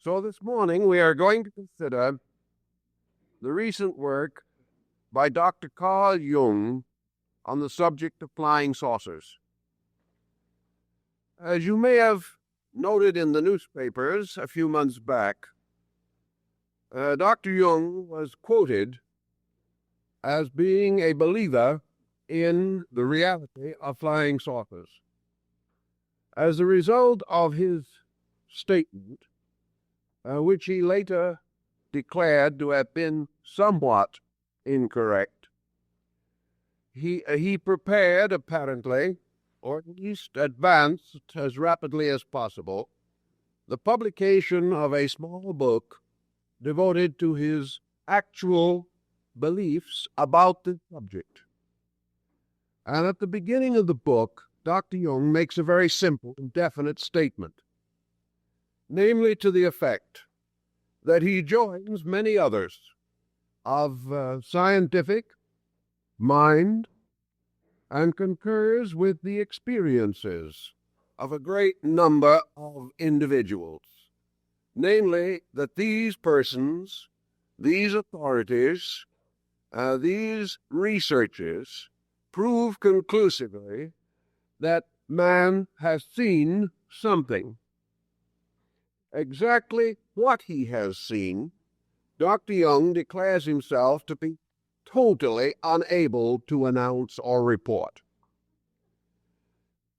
So this morning we are going to consider the recent work by Dr. Carl Jung on the subject of flying saucers. As you may have noted in the newspapers a few months back, Dr. Jung was quoted as being a believer in the reality of flying saucers. As a result of his statement, which he later declared to have been somewhat incorrect, he prepared, apparently, or at least advanced as rapidly as possible, the publication of a small book devoted to his actual beliefs about this subject. And at the beginning of the book, Dr. Jung makes a very simple and definite statement, namely to the effect that he joins many others of scientific mind and concurs with the experiences of a great number of individuals, namely that these persons, these authorities, these researchers prove conclusively that man has seen something. Exactly what he has seen, Dr. Jung declares himself to be totally unable to announce or report.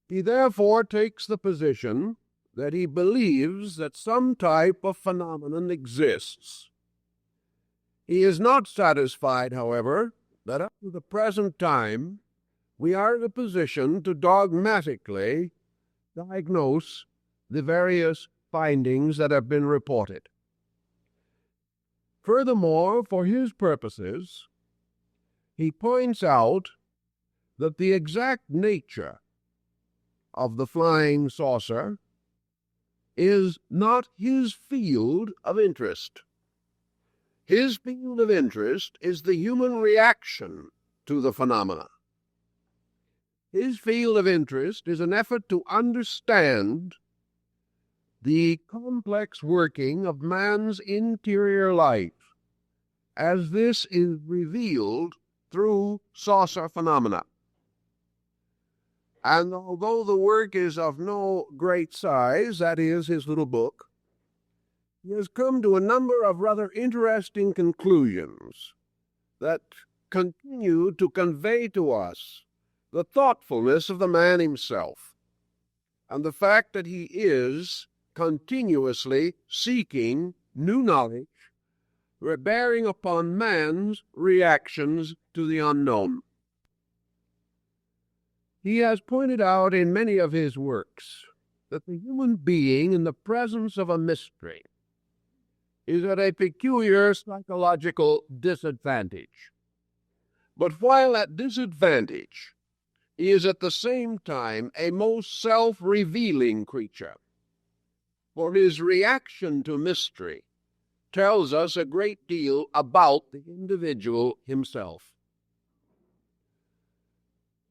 He therefore takes the position that he believes that some type of phenomenon exists. He is not satisfied, however, that up to the present time we are in a position to dogmatically diagnose the various findings that have been reported. Furthermore, for his purposes, he points out that the exact nature of the flying saucer is not his field of interest. His field of interest is the human reaction to the phenomena. His field of interest is an effort to understand the complex working of man's interior life as this is revealed through saucer phenomena. And although the work is of no great size, that is, his little book, he has come to a number of rather interesting conclusions that continue to convey to us the thoughtfulness of the man himself and the fact that he is continuously seeking new knowledge bearing upon man's reactions to the unknown. He has pointed out in many of his works that the human being in the presence of a mystery is at a peculiar psychological disadvantage. But while at disadvantage, he is at the same time a most self-revealing creature, for his reaction to mystery tells us a great deal about the individual himself.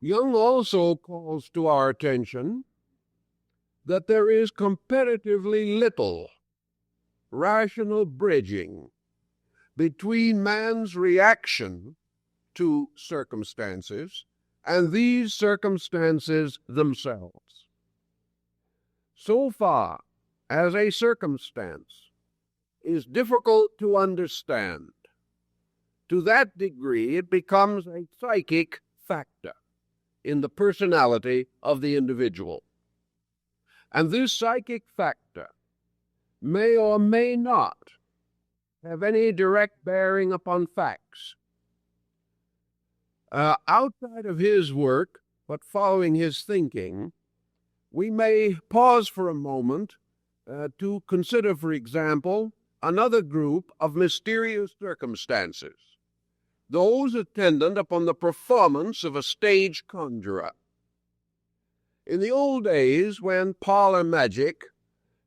Jung also calls to our attention that there is comparatively little rational bridging between man's reaction to circumstances and these circumstances themselves. So far as a circumstance is difficult to understand, to that degree it becomes a psychic factor in the personality of the individual. And this psychic factor may or may not have any direct bearing upon facts. Outside of his work, but following his thinking, we may pause for a moment to consider, for example, another group of mysterious circumstances, those attendant upon the performance of a stage conjurer. In the old days, when parlor magic,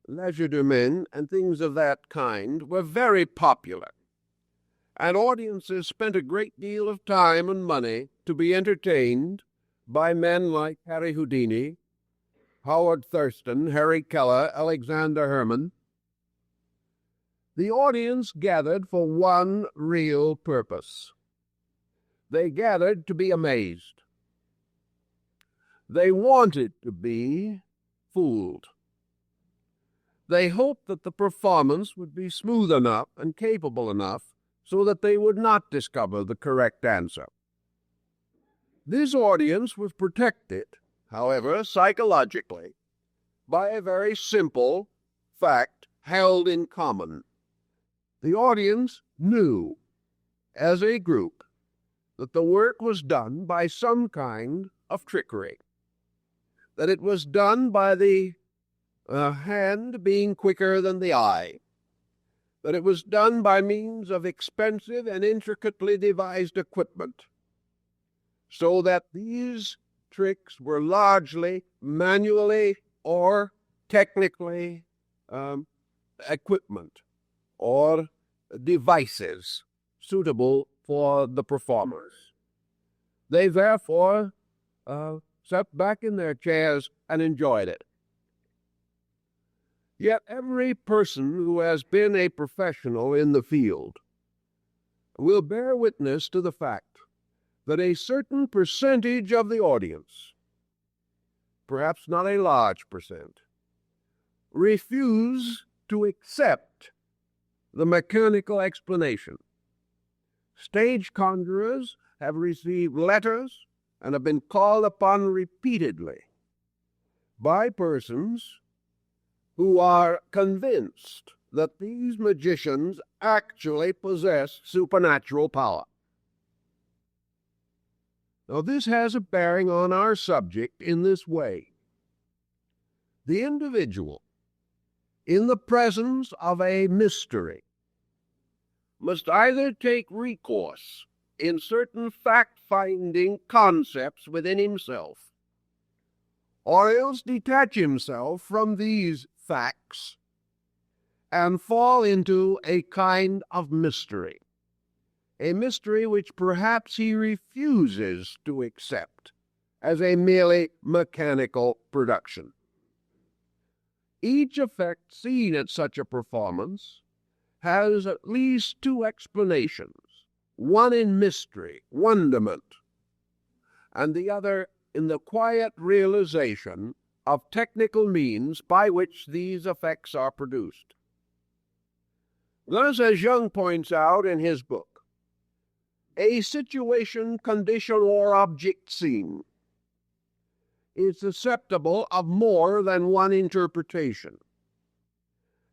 legerdemain, and things of that kind were very popular, and audiences spent a great deal of time and money to be entertained by men like Harry Houdini, Howard Thurston, Harry Keller, Alexander Herman, The audience gathered for one real purpose. They gathered to be amazed. They wanted to be fooled. They hoped that the performance would be smooth enough and capable enough so that they would not discover the correct answer. This audience was protected, however, psychologically, by a very simple fact held in common. The audience knew, as a group, that the work was done by some kind of trickery, that it was done by the hand being quicker than the eye, that it was done by means of expensive and intricately devised equipment, so that these tricks were largely manually or technically equipment or devices suitable for the performers. They therefore sat back in their chairs and enjoyed it. Yet every person who has been a professional in the field will bear witness to the fact that a certain percentage of the audience, perhaps not a large percent, refuse to accept the mechanical explanation. Stage conjurers have received letters and have been called upon repeatedly by persons who are convinced that these magicians actually possess supernatural power. Now, this has a bearing on our subject in this way. The individual, in the presence of a mystery, must either take recourse in certain fact-finding concepts within himself, or else detach himself from these facts and fall into a kind of mystery, a mystery which perhaps he refuses to accept as a merely mechanical production. Each effect seen at such a performance has at least two explanations, one in mystery, wonderment, and the other in the quiet realization of technical means by which these effects are produced. Thus, as Jung points out in his book, a situation, condition, or object seen is susceptible of more than one interpretation,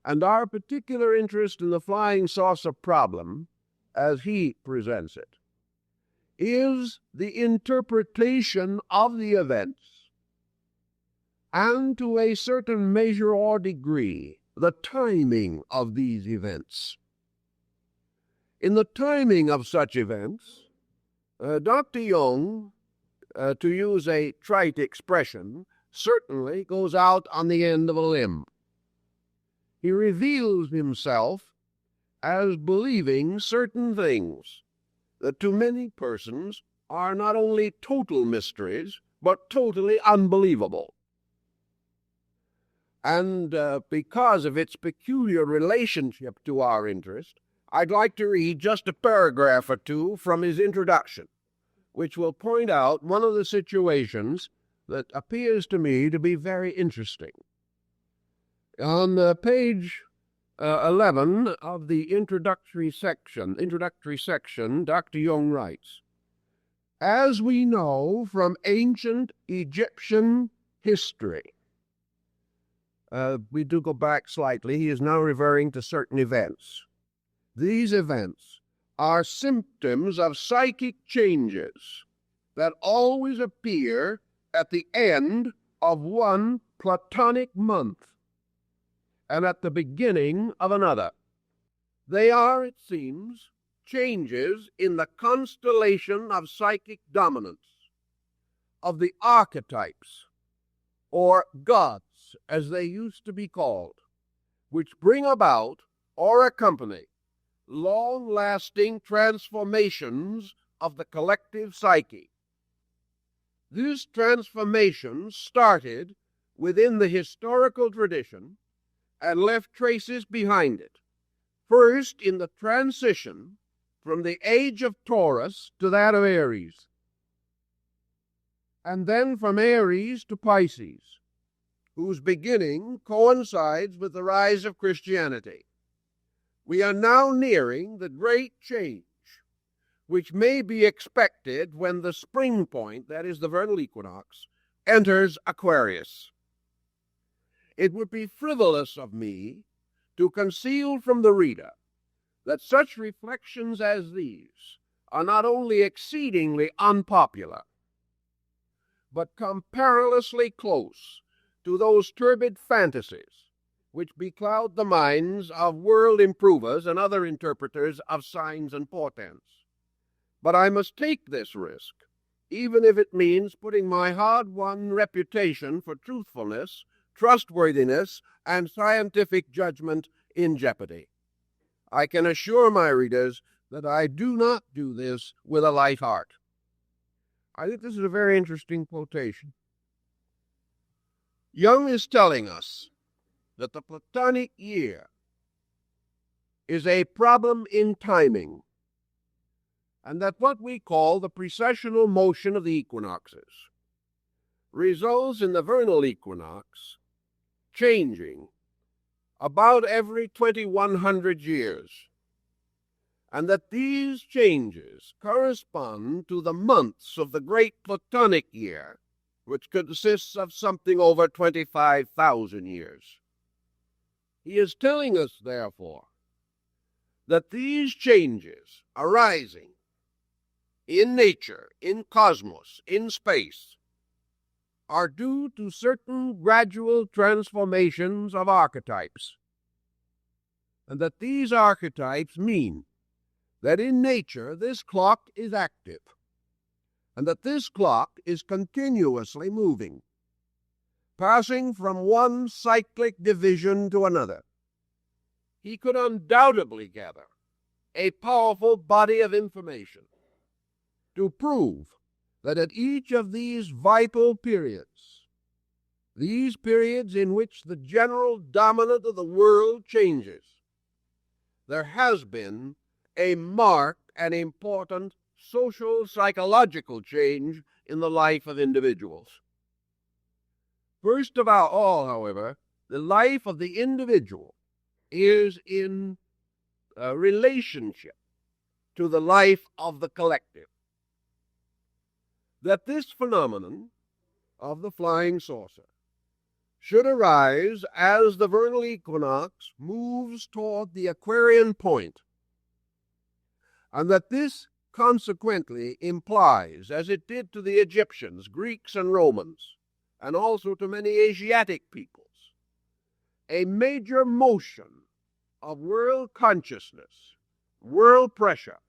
and our particular interest in the flying saucer problem, as he presents it, is the interpretation of the events, and to a certain measure or degree, the timing of these events. In the timing of such events, Dr. Jung, to use a trite expression, certainly goes out on the end of a limb. He reveals himself as believing certain things that to many persons are not only total mysteries, but totally unbelievable. And because of its peculiar relationship to our interest, I'd like to read just a paragraph or two from his introduction, which will point out one of the situations that appears to me to be very interesting. On page 11 of the introductory section, Dr. Jung writes, "As we know from ancient Egyptian history," we do go back slightly, he is now referring to certain events. These events are symptoms of psychic changes that always appear at the end of one Platonic month and at the beginning of another. They are, it seems, changes in the constellation of psychic dominance, of the archetypes, or gods, as they used to be called, which bring about or accompany long-lasting transformations of the collective psyche. This transformation started within the historical tradition and left traces behind it, First, in the transition from the age of Taurus to that of Aries, and then from Aries to Pisces, whose beginning coincides with the rise of Christianity. We are now nearing the great change which may be expected when the spring point, that is the vernal equinox, enters Aquarius. It would be frivolous of me to conceal from the reader that such reflections as these are not only exceedingly unpopular, but come perilously close to those turbid fantasies which becloud the minds of world improvers and other interpreters of signs and portents. But I must take this risk, even if it means putting my hard-won reputation for truthfulness, trustworthiness, and scientific judgment in jeopardy. I can assure my readers that I do not do this with a light heart. I think this is a very interesting quotation. Jung is telling us that the Platonic year is a problem in timing, and that what we call the precessional motion of the equinoxes results in the vernal equinox changing about every 2100 years, and that these changes correspond to the months of the great Platonic year, which consists of something over 25,000 years. He is telling us, therefore, that these changes arising in nature, in cosmos, in space, are due to certain gradual transformations of archetypes, and that these archetypes mean that in nature this clock is active, and that this clock is continuously moving, passing from one cyclic division to another. He could undoubtedly gather a powerful body of information to prove that at each of these vital periods, these periods in which the general dominant of the world changes, there has been a marked and important social psychological change in the life of individuals. First of all, however, the life of the individual is in relationship to the life of the collective. That this phenomenon of the flying saucer should arise as the vernal equinox moves toward the Aquarian point, and that this consequently implies, as it did to the Egyptians, Greeks, and Romans, and also to many Asiatic peoples, a major motion of world consciousness, world pressure,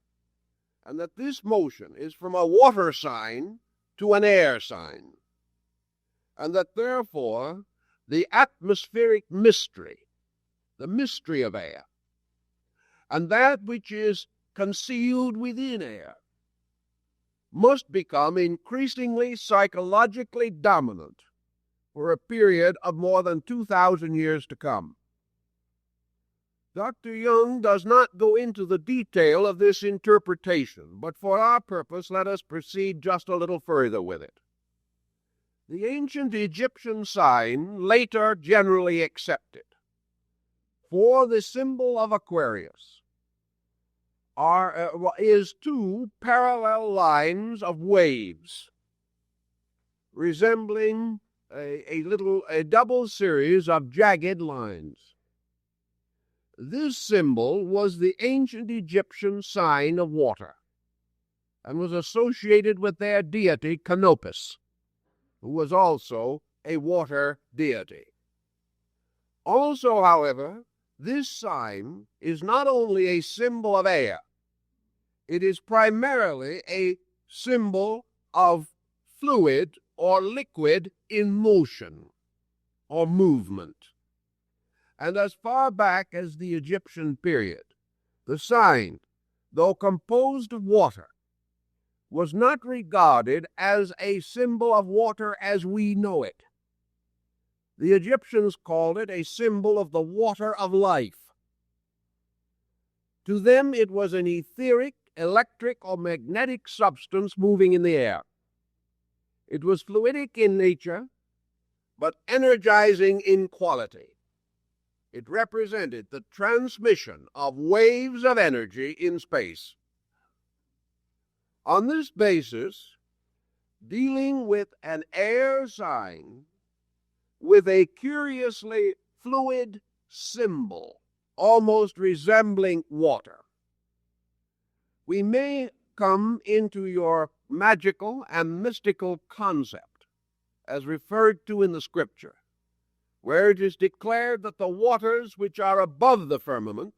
and that this motion is from a water sign to an air sign, and that therefore the atmospheric mystery, the mystery of air, and that which is concealed within air, must become increasingly psychologically dominant for a period of more than 2,000 years to come. Dr. Jung does not go into the detail of this interpretation, but for our purpose let us proceed just a little further with it. The ancient Egyptian sign, later generally accepted, for the symbol of Aquarius is two parallel lines of waves resembling a double series of jagged lines. This symbol was the ancient Egyptian sign of water, and was associated with their deity Canopus, who was also a water deity. Also, however, this sign is not only a symbol of air, it is primarily a symbol of fluid or liquid in motion or movement. And as far back as the Egyptian period, the sign, though composed of water, was not regarded as a symbol of water as we know it. The Egyptians called it a symbol of the water of life. To them, it was an etheric, electric, or magnetic substance moving in the air. It was fluidic in nature, but energizing in quality. It represented the transmission of waves of energy in space. On this basis, dealing with an air sign with a curiously fluid symbol, almost resembling water, we may come into your magical and mystical concept, as referred to in the Scripture, where it is declared that the waters which are above the firmament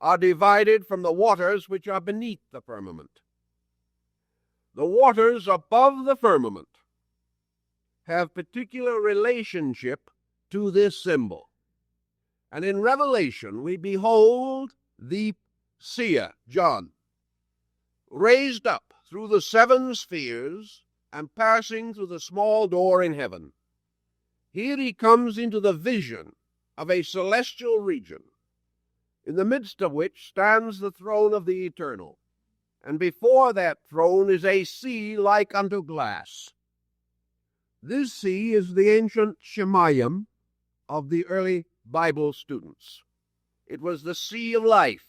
are divided from the waters which are beneath the firmament. The waters above the firmament have particular relationship to this symbol. And in Revelation, we behold the seer, John, raised up through the seven spheres and passing through the small door in heaven. Here he comes into the vision of a celestial region, in the midst of which stands the throne of the Eternal, and before that throne is a sea like unto glass. This sea is the ancient Shemayim of the early Bible students. It was the sea of life,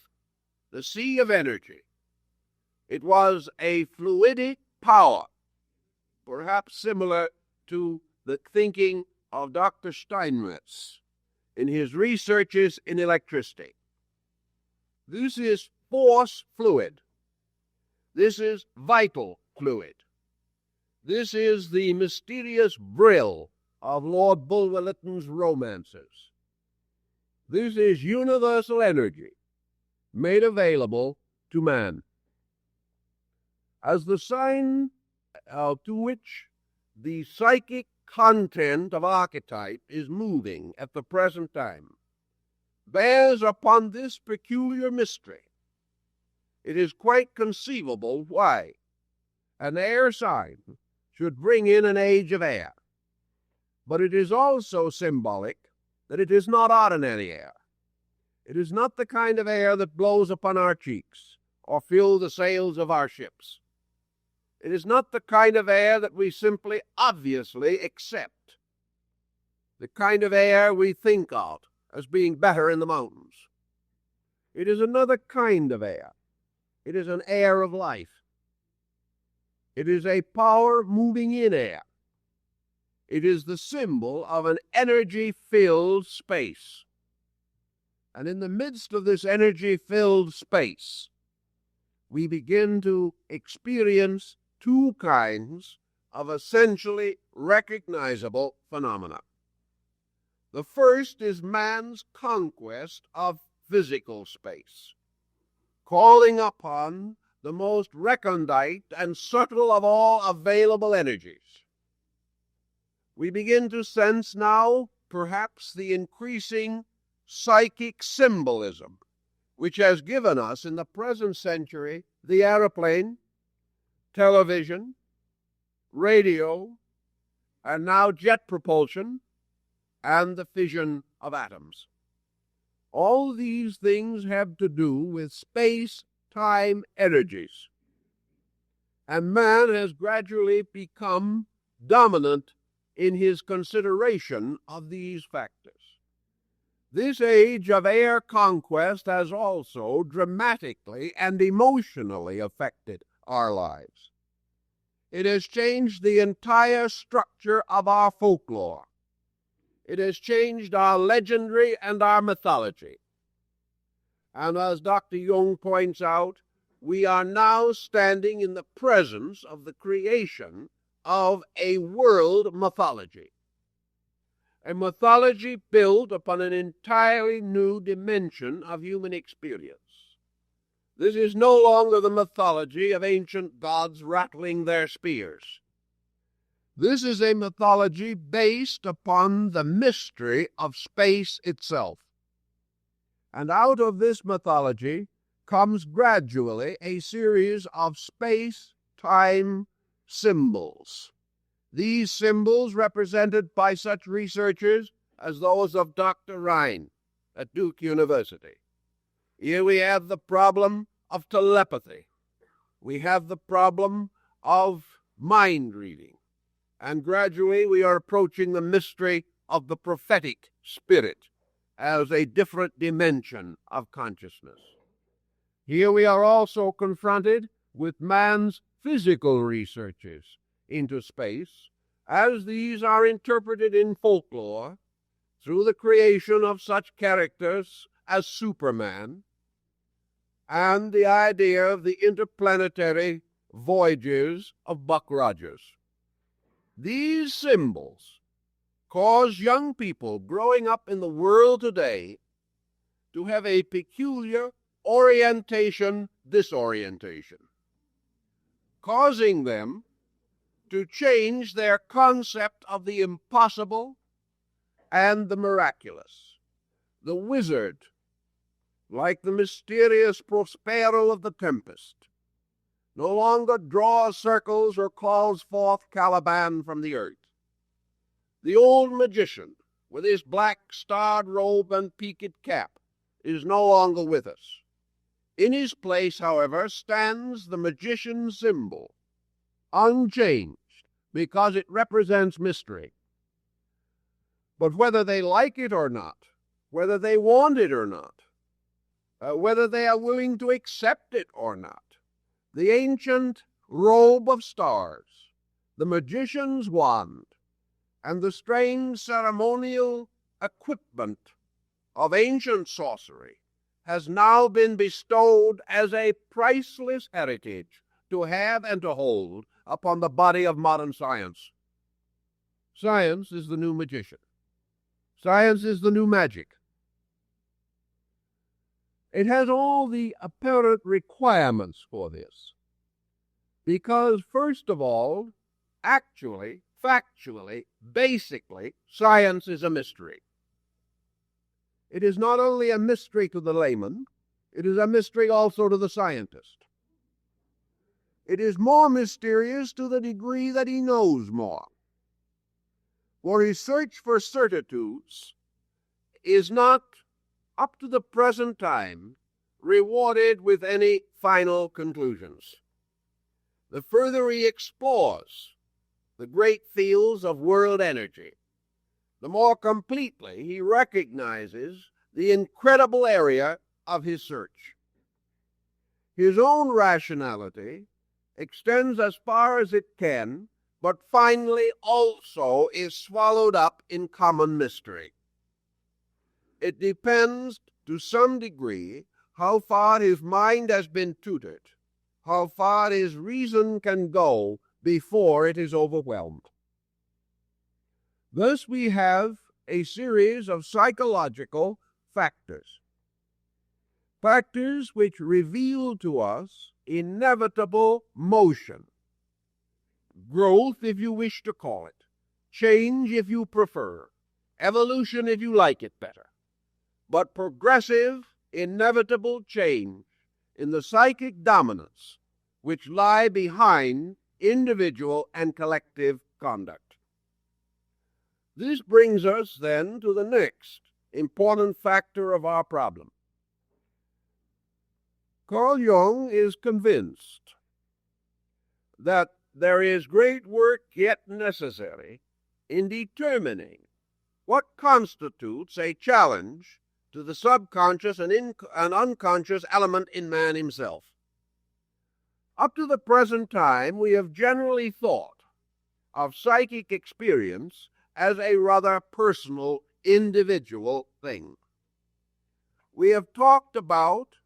the sea of energy. It was a fluidic power, perhaps similar to the thinking of Dr. Steinmetz in his researches in electricity. This is force fluid. This is vital fluid. This is the mysterious brill of Lord Bulwer Lytton's romances. This is universal energy made available to man. As the sign to which the psychic content of archetype is moving at the present time bears upon this peculiar mystery, it is quite conceivable why an air sign should bring in an age of air. But it is also symbolic that it is not ordinary air. It is not the kind of air that blows upon our cheeks or fills the sails of our ships. It is not the kind of air that we simply obviously accept, the kind of air we think of as being better in the mountains. It is another kind of air. It is an air of life. It is a power moving in air. It is the symbol of an energy-filled space. And in the midst of this energy-filled space, we begin to experience two kinds of essentially recognizable phenomena. The first is man's conquest of physical space, calling upon the most recondite and subtle of all available energies. We begin to sense now perhaps the increasing psychic symbolism which has given us in the present century the aeroplane, television, radio, and now jet propulsion, and the fission of atoms. All these things have to do with space-time energies, and man has gradually become dominant in his consideration of these factors. This age of air conquest has also dramatically and emotionally affected our lives. It has changed the entire structure of our folklore. It has changed our legendary and our mythology. And as Dr. Jung points out, we are now standing in the presence of the creation of a world mythology. A mythology built upon an entirely new dimension of human experience. This is no longer the mythology of ancient gods rattling their spears. This is a mythology based upon the mystery of space itself. And out of this mythology comes gradually a series of space-time symbols. These symbols represented by such researchers as those of Dr. Rhine at Duke University, Here we have the problem of telepathy. We have the problem of mind reading. And gradually we are approaching the mystery of the prophetic spirit as a different dimension of consciousness. Here we are also confronted with man's physical researches into space, as these are interpreted in folklore through the creation of such characters as Superman and the idea of the interplanetary voyages of Buck Rogers. These symbols cause young people growing up in the world today to have a peculiar orientation-disorientation, causing them to change their concept of the impossible and the miraculous. The wizard, like the mysterious Prospero of the Tempest, no longer draws circles or calls forth Caliban from the earth. The old magician, with his black starred robe and peaked cap, is no longer with us. In his place, however, stands the magician's symbol, unchanged, because it represents mystery. But whether they like it or not, whether they want it or not, whether they are willing to accept it or not, the ancient robe of stars, the magician's wand, and the strange ceremonial equipment of ancient sorcery has now been bestowed as a priceless heritage to have and to hold upon the body of modern science. Science is the new magician. Science is the new magic. It has all the apparent requirements for this, because, first of all, actually, factually, basically, science is a mystery. It is not only a mystery to the layman, it is a mystery also to the scientist. It is more mysterious to the degree that he knows more. For his search for certitudes is not, up to the present time, rewarded with any final conclusions. The further he explores the great fields of world energy, the more completely he recognizes the incredible area of his search. His own rationality extends as far as it can, but finally also is swallowed up in common mystery. It depends to some degree how far his mind has been tutored, how far his reason can go before it is overwhelmed. Thus we have a series of psychological factors which reveal to us inevitable motion, growth if you wish to call it, change if you prefer, evolution if you like it better, but progressive, inevitable change in the psychic dominance which lie behind individual and collective conduct. This brings us then to the next important factor of our problem. Carl Jung is convinced that there is great work yet necessary in determining what constitutes a challenge to the subconscious and unconscious element in man himself. Up to the present time, we have generally thought of psychic experience as a rather personal, individual thing. We have talked about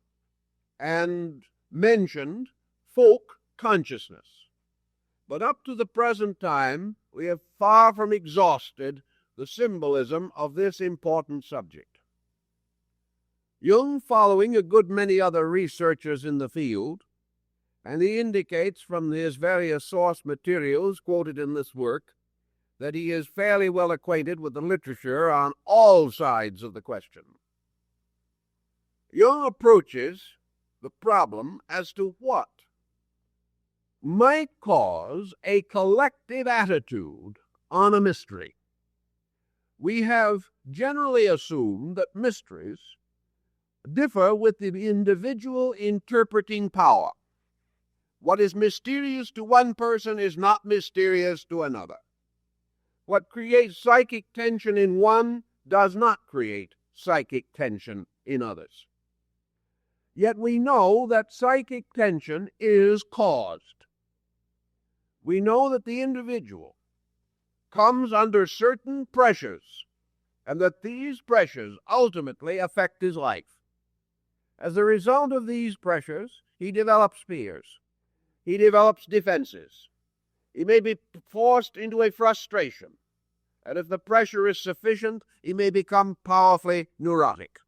and mentioned folk consciousness, but up to the present time, we have far from exhausted the symbolism of this important subject. Jung, following a good many other researchers in the field, and he indicates from his various source materials quoted in this work that he is fairly well acquainted with the literature on all sides of the question. Jung approaches the problem as to what might cause a collective attitude on a mystery. We have generally assumed that mysteries differ with the individual interpreting power. What is mysterious to one person is not mysterious to another. What creates psychic tension in one does not create psychic tension in others. Yet we know that psychic tension is caused. We know that the individual comes under certain pressures, and that these pressures ultimately affect his life. As a result of these pressures, he develops fears. He develops defenses. He may be forced into a frustration, and if the pressure is sufficient, he may become powerfully neurotic.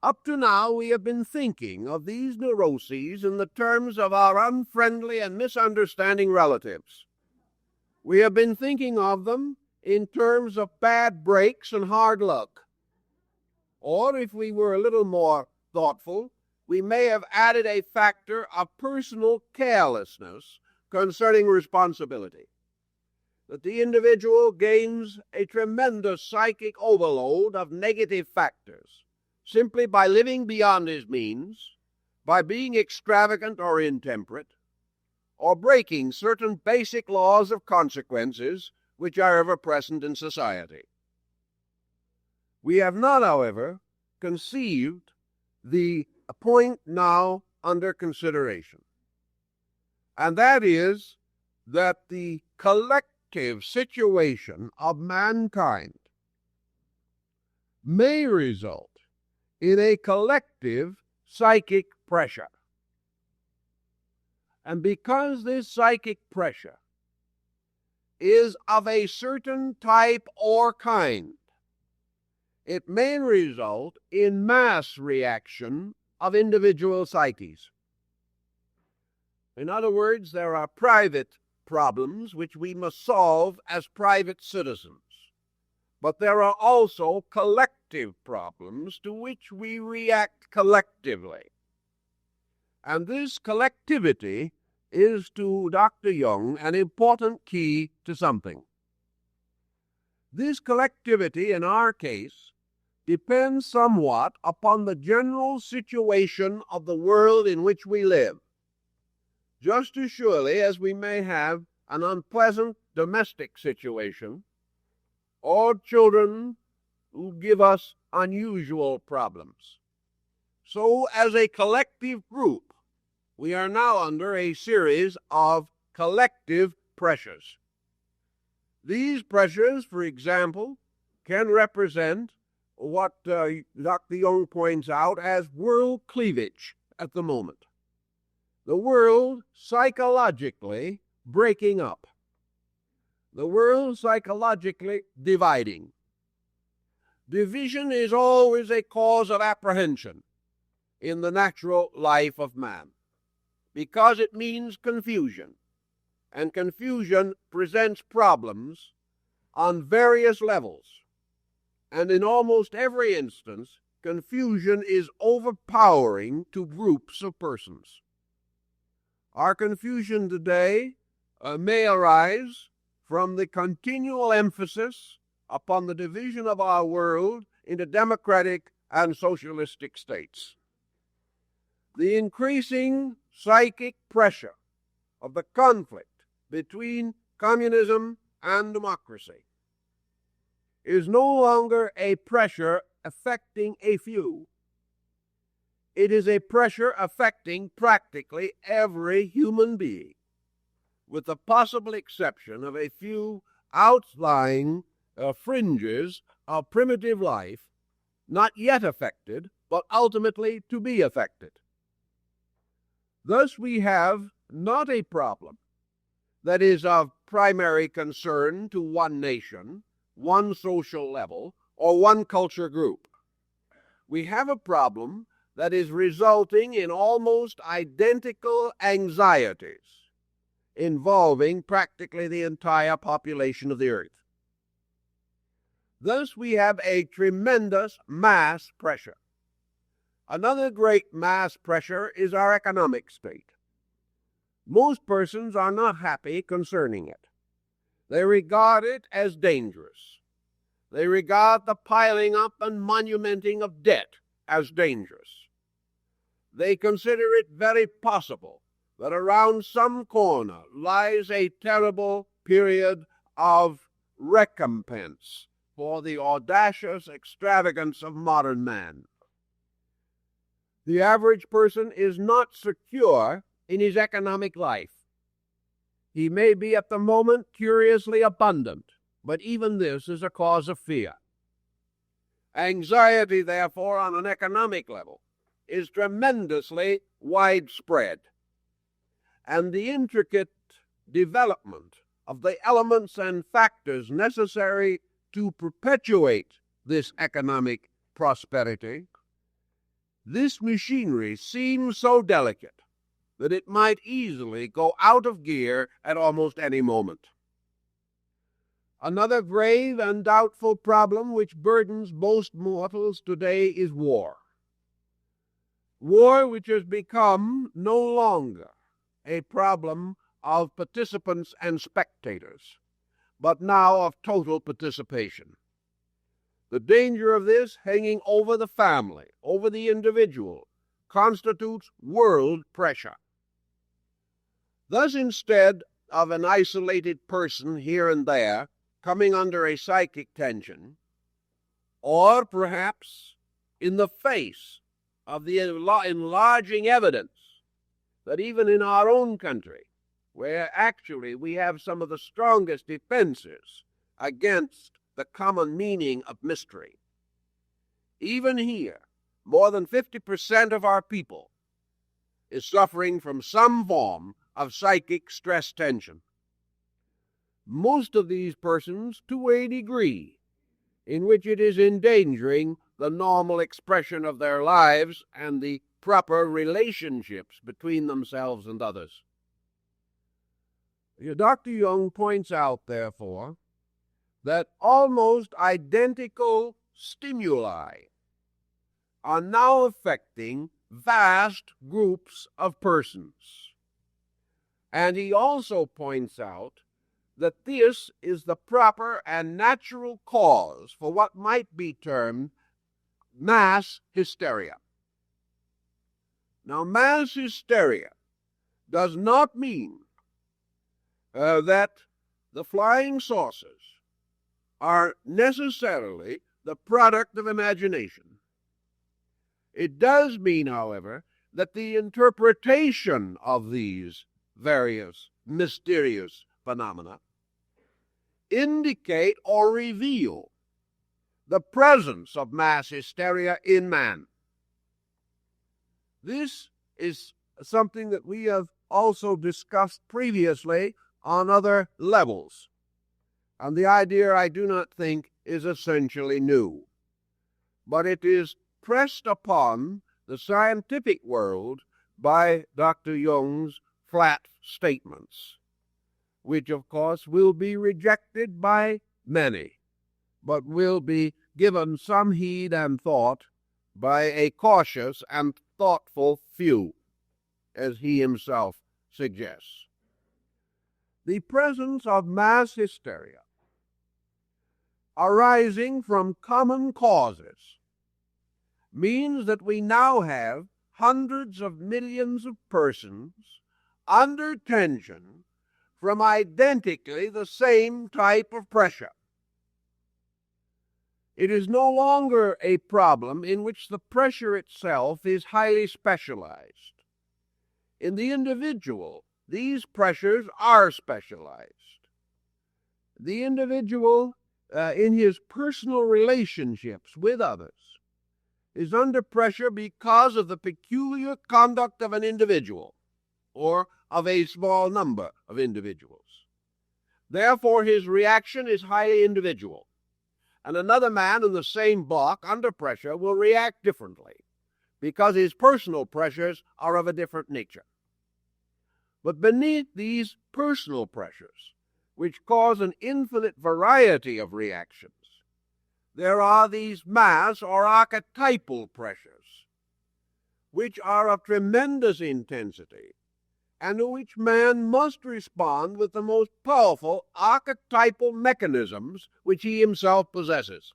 Up to now, we have been thinking of these neuroses in the terms of our unfriendly and misunderstanding relatives. We have been thinking of them in terms of bad breaks and hard luck. Or, if we were a little more thoughtful, we may have added a factor of personal carelessness concerning responsibility. That the individual gains a tremendous psychic overload of negative factors simply by living beyond his means, by being extravagant or intemperate, or breaking certain basic laws of consequences which are ever present in society. We have not, however, conceived the point now under consideration, and that is that the collective situation of mankind may result in a collective psychic pressure. And because this psychic pressure is of a certain type or kind, it may result in mass reaction of individual psyches. In other words, there are private problems which we must solve as private citizens. But there are also collective problems to which we react collectively. And this collectivity is, to Dr. Jung, an important key to something. This collectivity, in our case, depends somewhat upon the general situation of the world in which we live, just as surely as we may have an unpleasant domestic situation, or children who give us unusual problems. So, as a collective group, we are now under a series of collective pressures. These pressures, for example, can represent what Dr. Jung points out as world cleavage at the moment. The world psychologically breaking up. The world psychologically dividing. Division is always a cause of apprehension in the natural life of man, because it means confusion, and confusion presents problems on various levels, and in almost every instance, confusion is overpowering to groups of persons. Our confusion today may arise from the continual emphasis upon the division of our world into democratic and socialistic states. The increasing psychic pressure of the conflict between communism and democracy is no longer a pressure affecting a few. It is a pressure affecting practically every human being, with the possible exception of a few outlying fringes of primitive life, not yet affected, but ultimately to be affected. Thus we have not a problem that is of primary concern to one nation, one social level, or one culture group. We have a problem that is resulting in almost identical anxieties involving practically the entire population of the earth. Thus we have a tremendous mass pressure. Another great mass pressure is our economic state. Most persons are not happy concerning it. They regard it as dangerous. They regard the piling up and monumenting of debt as dangerous. They consider it very possible that around some corner lies a terrible period of recompense for the audacious extravagance of modern man. The average person is not secure in his economic life. He may be at the moment curiously abundant, but even this is a cause of fear. Anxiety, therefore, on an economic level is tremendously widespread, and the intricate development of the elements and factors necessary to perpetuate this economic prosperity, this machinery seems so delicate that it might easily go out of gear at almost any moment. Another grave and doubtful problem which burdens most mortals today is war. War which has become no longer a problem of participants and spectators, but now of total participation. The danger of this, hanging over the family, over the individual, constitutes world pressure. Thus, instead of an isolated person here and there coming under a psychic tension, or perhaps in the face of the enlarging evidence that even in our own country, where actually we have some of the strongest defenses against the common meaning of mystery, even here, more than 50% of our people is suffering from some form of psychic stress tension. Most of these persons to a degree in which it is endangering the normal expression of their lives and the proper relationships between themselves and others. Dr. Jung points out, therefore, that almost identical stimuli are now affecting vast groups of persons. And he also points out that this is the proper and natural cause for what might be termed mass hysteria. Now, mass hysteria does not mean that the flying saucers are necessarily the product of imagination. It does mean, however, that the interpretation of these various mysterious phenomena indicate or reveal the presence of mass hysteria in man. This is something that we have also discussed previously on other levels, and the idea, I do not think, is essentially new, but it is pressed upon the scientific world by Dr. Jung's flat statements, which of course will be rejected by many, but will be given some heed and thought by a cautious and thoughtful few, as he himself suggests. The presence of mass hysteria arising from common causes means that we now have hundreds of millions of persons under tension from identically the same type of pressure. It is no longer a problem in which the pressure itself is highly specialized. In the individual, these pressures are specialized. The individual, in his personal relationships with others, is under pressure because of the peculiar conduct of an individual or of a small number of individuals. Therefore, his reaction is highly individual, and another man in the same block under pressure will react differently because his personal pressures are of a different nature. But beneath these personal pressures, which cause an infinite variety of reactions, there are these mass or archetypal pressures, which are of tremendous intensity, and to which man must respond with the most powerful archetypal mechanisms which he himself possesses.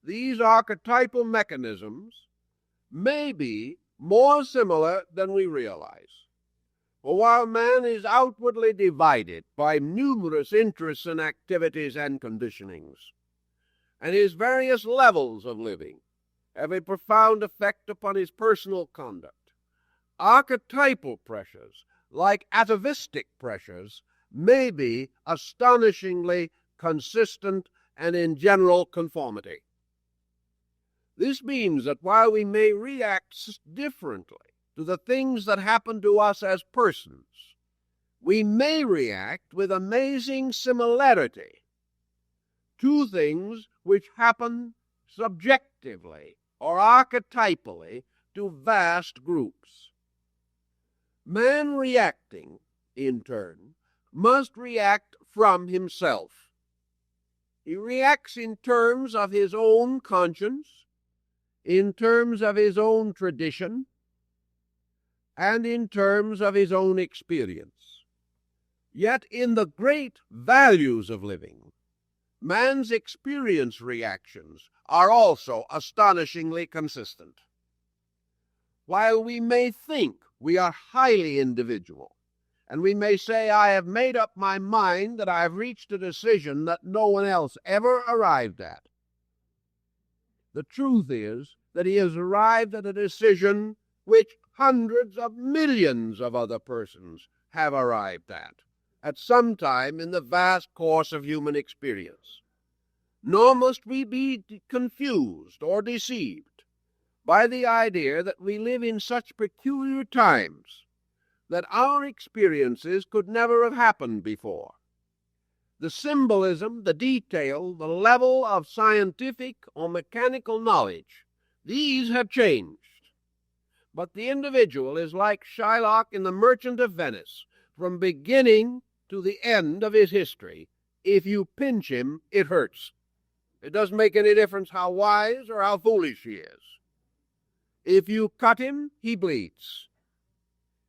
these archetypal mechanisms may be more similar than we realize. For while man is outwardly divided by numerous interests and activities and conditionings, and his various levels of living have a profound effect upon his personal conduct, archetypal pressures, like atavistic pressures, may be astonishingly consistent and in general conformity. This means that while we may react differently to the things that happen to us as persons, we may react with amazing similarity to things which happen subjectively or archetypally to vast groups. Man reacting, in turn, must react from himself. He reacts in terms of his own conscience, in terms of his own tradition, and in terms of his own experience. Yet in the great values of living, man's experience reactions are also astonishingly consistent. While we may think we are highly individual, and we may say, I have made up my mind that I have reached a decision that no one else ever arrived at, the truth is that he has arrived at a decision which hundreds of millions of other persons have arrived at some time in the vast course of human experience. Nor must we be confused or deceived by the idea that we live in such peculiar times that our experiences could never have happened before. The symbolism, the detail, the level of scientific or mechanical knowledge, these have changed. But the individual is like Shylock in The Merchant of Venice, from beginning to the end of his history. If you pinch him, it hurts. It doesn't make any difference how wise or how foolish he is. If you cut him, he bleeds.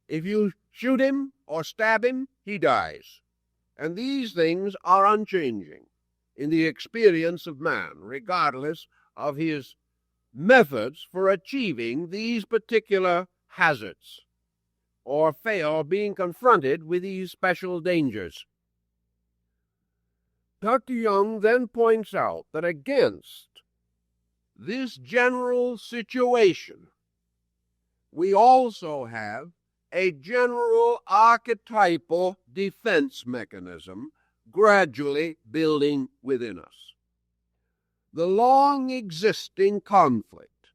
If you shoot him or stab him, he dies. And these things are unchanging in the experience of man, regardless of his methods for achieving these particular hazards or being confronted with these special dangers. Dr. Jung then points out that against this general situation, we also have a general archetypal defense mechanism gradually building within us. The long existing conflict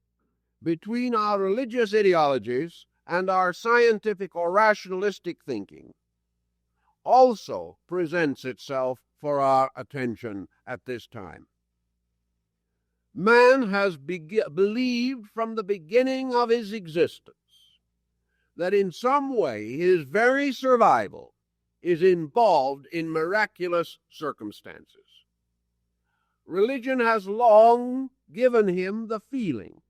between our religious ideologies and our scientific or rationalistic thinking also presents itself for our attention at this time. Man has believed from the beginning of his existence that in some way his very survival is involved in miraculous circumstances. Religion has long given him the feeling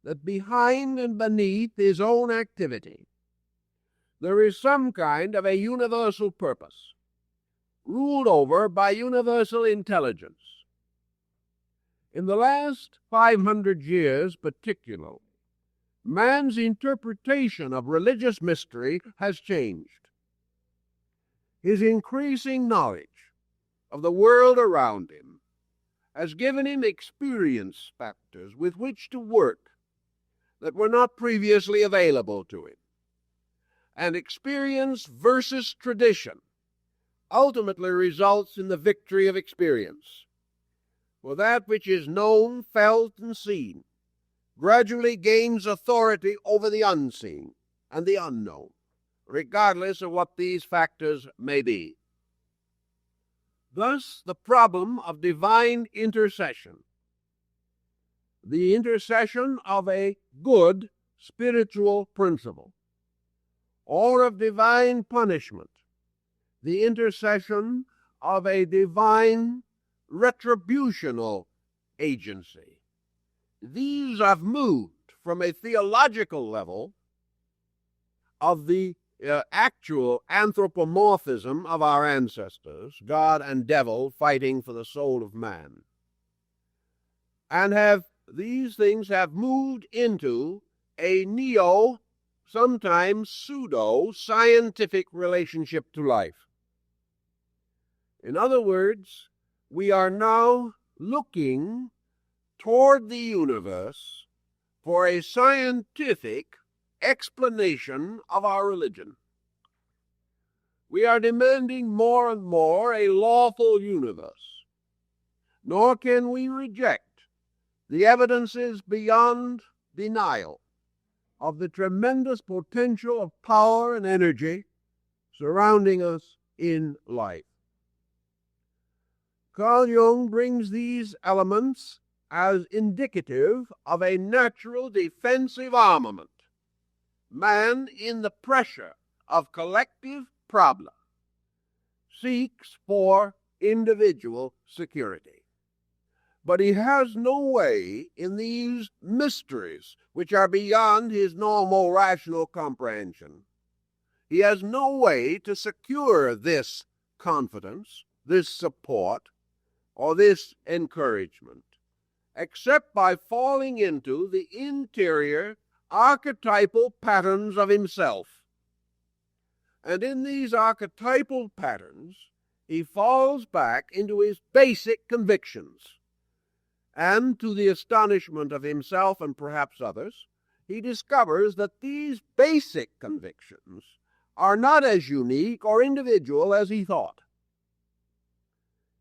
that behind and beneath his own activity there is some kind of a universal purpose, ruled over by universal intelligence. In the last 500 years particularly, man's interpretation of religious mystery has changed. His increasing knowledge of the world around him has given him experience factors with which to work that were not previously available to him. And experience versus tradition ultimately results in the victory of experience. For that which is known, felt, and seen gradually gains authority over the unseen and the unknown, regardless of what these factors may be. Thus, the problem of divine intercession, the intercession of a good spiritual principle, or of divine punishment, the intercession of a divine retributional agency. These have moved from a theological level of the actual anthropomorphism of our ancestors, God and devil fighting for the soul of man, and these things have moved into a sometimes pseudo-scientific relationship to life. In other words, we are now looking toward the universe for a scientific explanation of our religion. We are demanding more and more a lawful universe, nor can we reject the evidences beyond denial of the tremendous potential of power and energy surrounding us in life. Carl Jung brings these elements as indicative of a natural defensive armament. Man, in the pressure of collective problem, seeks for individual security. But he has no way in these mysteries which are beyond his normal rational comprehension. He has no way to secure this confidence, this support, or this encouragement, except by falling into the interior archetypal patterns of himself. And in these archetypal patterns, he falls back into his basic convictions. And to the astonishment of himself and perhaps others, he discovers that these basic convictions are not as unique or individual as he thought.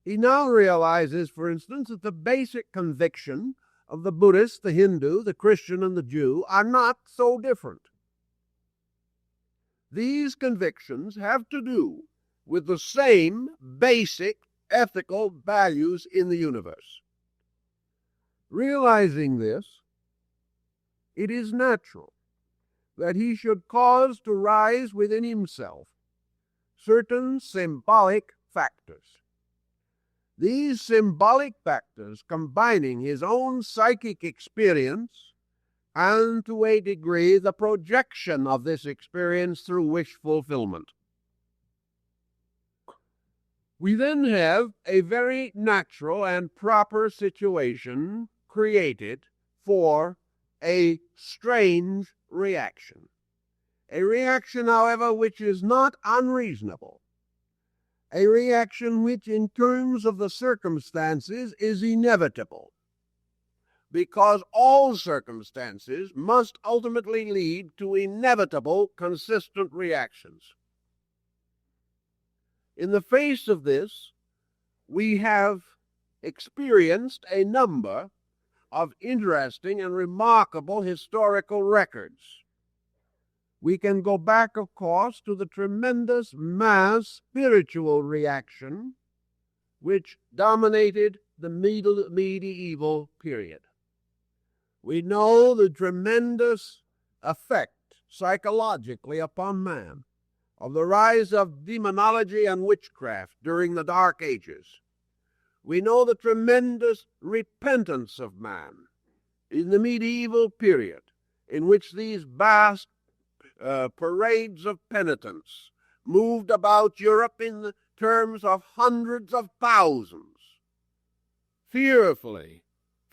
He now realizes, for instance, that the basic conviction of the Buddhist, the Hindu, the Christian, and the Jew are not so different. These convictions have to do with the same basic ethical values in the universe. Realizing this, it is natural that he should cause to rise within himself certain symbolic factors. These symbolic factors combining his own psychic experience and, to a degree, the projection of this experience through wish fulfillment. We then have a very natural and proper situation created for a strange reaction. A reaction, however, which is not unreasonable. A reaction which, in terms of the circumstances, is inevitable, because all circumstances must ultimately lead to inevitable, consistent reactions. In the face of this, we have experienced a number of interesting and remarkable historical records. We can go back, of course, to the tremendous mass spiritual reaction which dominated the medieval period. We know the tremendous effect psychologically upon man of the rise of demonology and witchcraft during the Dark Ages. We know the tremendous repentance of man in the medieval period, in which these vast parades of penitence moved about Europe in the terms of hundreds of thousands, fearfully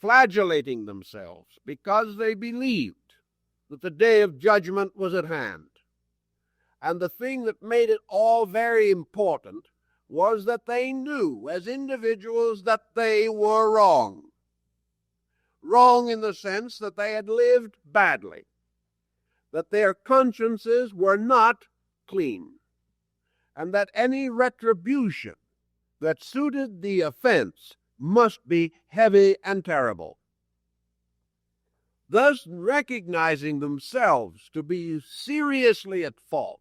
flagellating themselves because they believed that the day of judgment was at hand. And the thing that made it all very important was that they knew as individuals that they were wrong. Wrong in the sense that they had lived badly, that their consciences were not clean, and that any retribution that suited the offense must be heavy and terrible. Thus, recognizing themselves to be seriously at fault,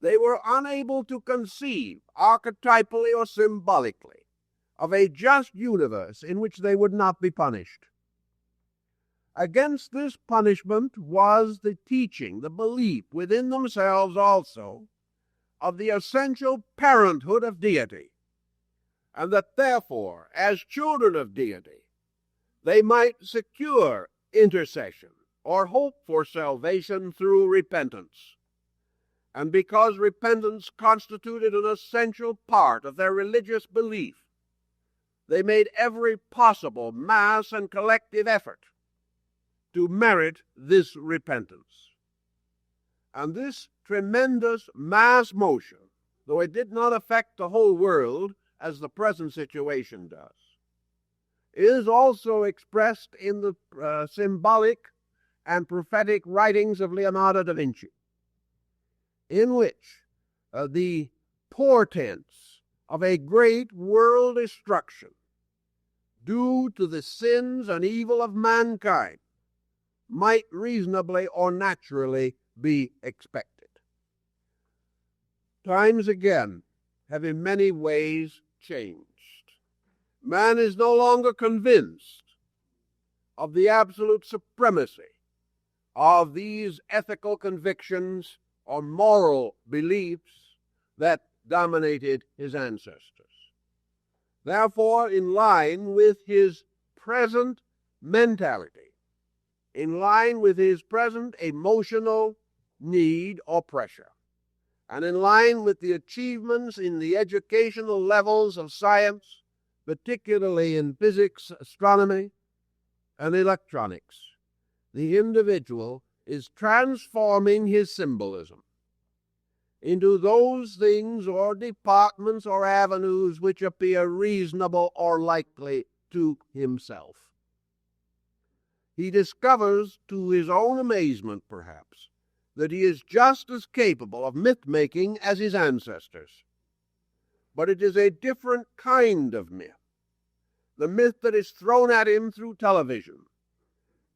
they were unable to conceive, archetypally or symbolically, of a just universe in which they would not be punished. Against this punishment was the teaching, the belief within themselves also, of the essential parenthood of deity, and that therefore, as children of deity, they might secure intercession or hope for salvation through repentance. And because repentance constituted an essential part of their religious belief, They made every possible mass and collective effort to merit this repentance. And this tremendous mass motion, though it did not affect the whole world as the present situation does, is also expressed in the symbolic and prophetic writings of Leonardo da Vinci, in which the portents of a great world destruction due to the sins and evil of mankind might reasonably or naturally be expected. Times again have in many ways changed. Man is no longer convinced of the absolute supremacy of these ethical convictions or moral beliefs that dominated his ancestors. Therefore, in line with his present mentality, in line with his present emotional need or pressure, and in line with the achievements in the educational levels of science, particularly in physics, astronomy, and electronics, the individual is transforming his symbolism into those things or departments or avenues which appear reasonable or likely to himself. He discovers, to his own amazement perhaps, that he is just as capable of myth-making as his ancestors. But it is a different kind of myth. The myth that is thrown at him through television.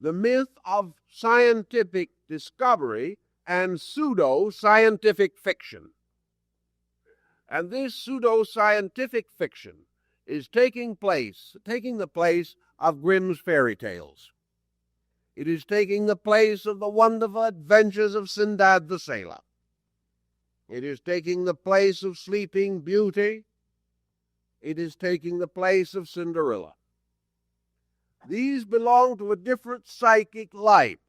The myth of scientific discovery and pseudo-scientific fiction. And this pseudo-scientific fiction is taking the place of Grimm's fairy tales. It is taking the place of the wonderful adventures of Sinbad the Sailor. It is taking the place of Sleeping Beauty. It is taking the place of Cinderella. These belong to a different psychic life.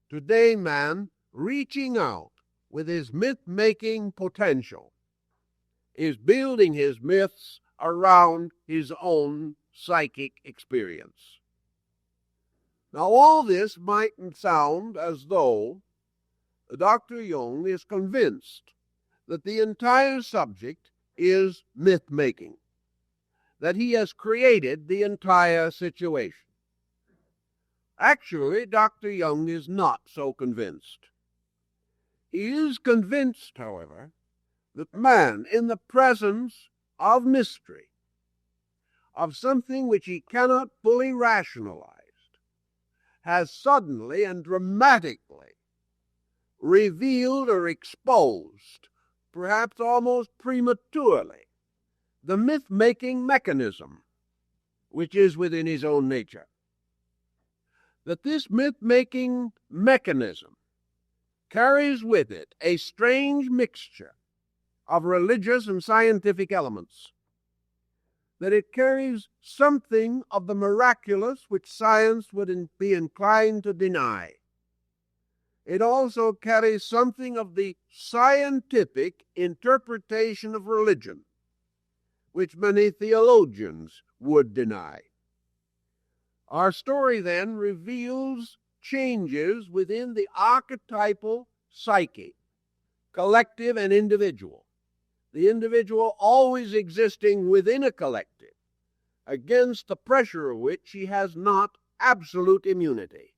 Today, man, reaching out with his myth-making potential, is building his myths around his own psychic experience. Now, all this might sound as though Dr. Jung is convinced that the entire subject is myth-making, that he has created the entire situation. Actually, Dr. Jung is not so convinced. He is convinced, however, that man, in the presence of mystery, of something which he cannot fully rationalize, has suddenly and dramatically revealed or exposed, perhaps almost prematurely, the myth-making mechanism which is within his own nature. That this myth-making mechanism carries with it a strange mixture of religious and scientific elements, that it carries something of the miraculous which science would be inclined to deny. It also carries something of the scientific interpretation of religion, which many theologians would deny. Our story then reveals changes within the archetypal psyche, collective and individual. The individual always existing within a collective, against the pressure of which he has not absolute immunity,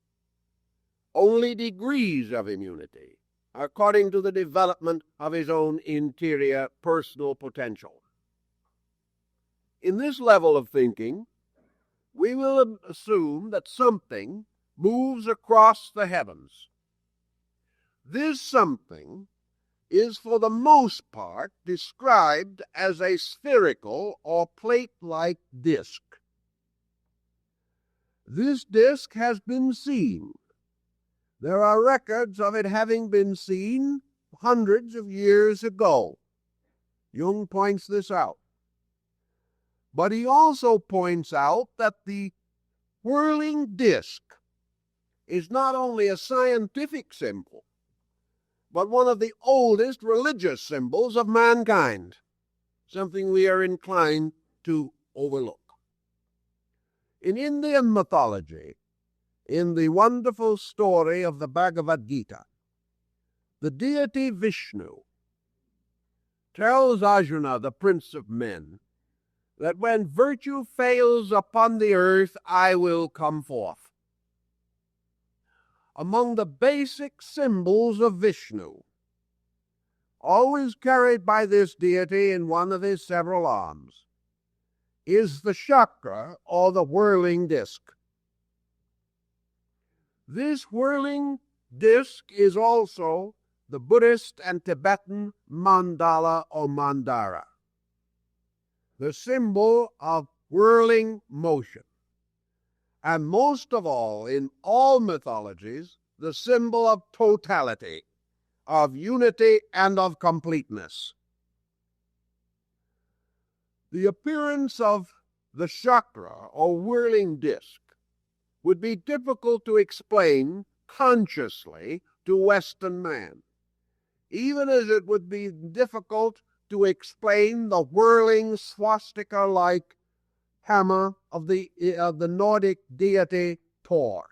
only degrees of immunity, according to the development of his own interior personal potential. In this level of thinking, we will assume that something moves across the heavens. This something is for the most part described as a spherical or plate-like disk. This disk has been seen. There are records of it having been seen hundreds of years ago. Jung points this out. But he also points out that the whirling disk is not only a scientific symbol, but one of the oldest religious symbols of mankind, something we are inclined to overlook. In Indian mythology, in the wonderful story of the Bhagavad Gita, the deity Vishnu tells Arjuna, the prince of men, that when virtue fails upon the earth, I will come forth. Among the basic symbols of Vishnu, always carried by this deity in one of his several arms, is the chakra, or the whirling disc. This whirling disc is also the Buddhist and Tibetan mandala or mandara, the symbol of whirling motion, and most of all, in all mythologies, the symbol of totality, of unity, and of completeness. The appearance of the chakra, or whirling disc, would be difficult to explain consciously to Western man, even as it would be difficult to explain the whirling swastika-like hammer of the Nordic deity Thor.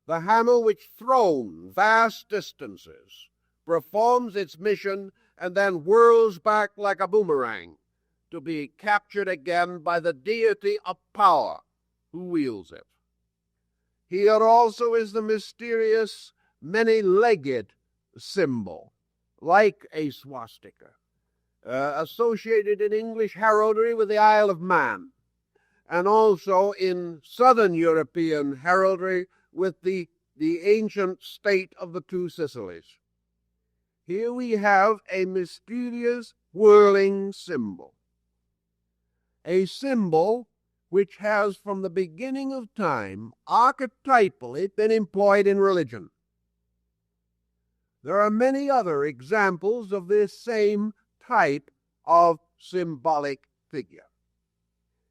The hammer which, thrown vast distances, performs its mission and then whirls back like a boomerang to be captured again by the deity of power who wields it. Here also is the mysterious many-legged symbol, like a swastika, associated in English heraldry with the Isle of Man, and also in Southern European heraldry with the ancient state of the two Sicilies. Here we have a mysterious whirling symbol, a symbol which has from the beginning of time archetypally been employed in religion. There are many other examples of this same type of symbolic figure.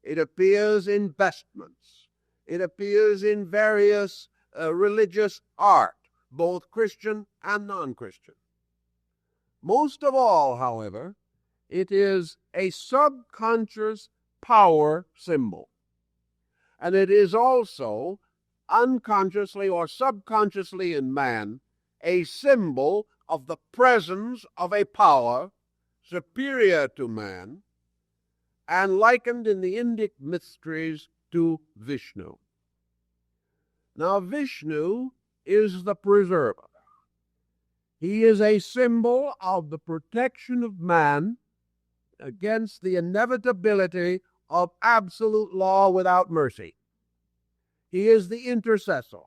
It appears in vestments. It appears in various religious art, both Christian and non-Christian. Most of all, however, it is a subconscious power symbol. And it is also, unconsciously or subconsciously in man, a symbol of the presence of a power superior to man, and likened in the Indic mysteries to Vishnu. Now, Vishnu is the preserver. He is a symbol of the protection of man against the inevitability of absolute law without mercy. He is the intercessor.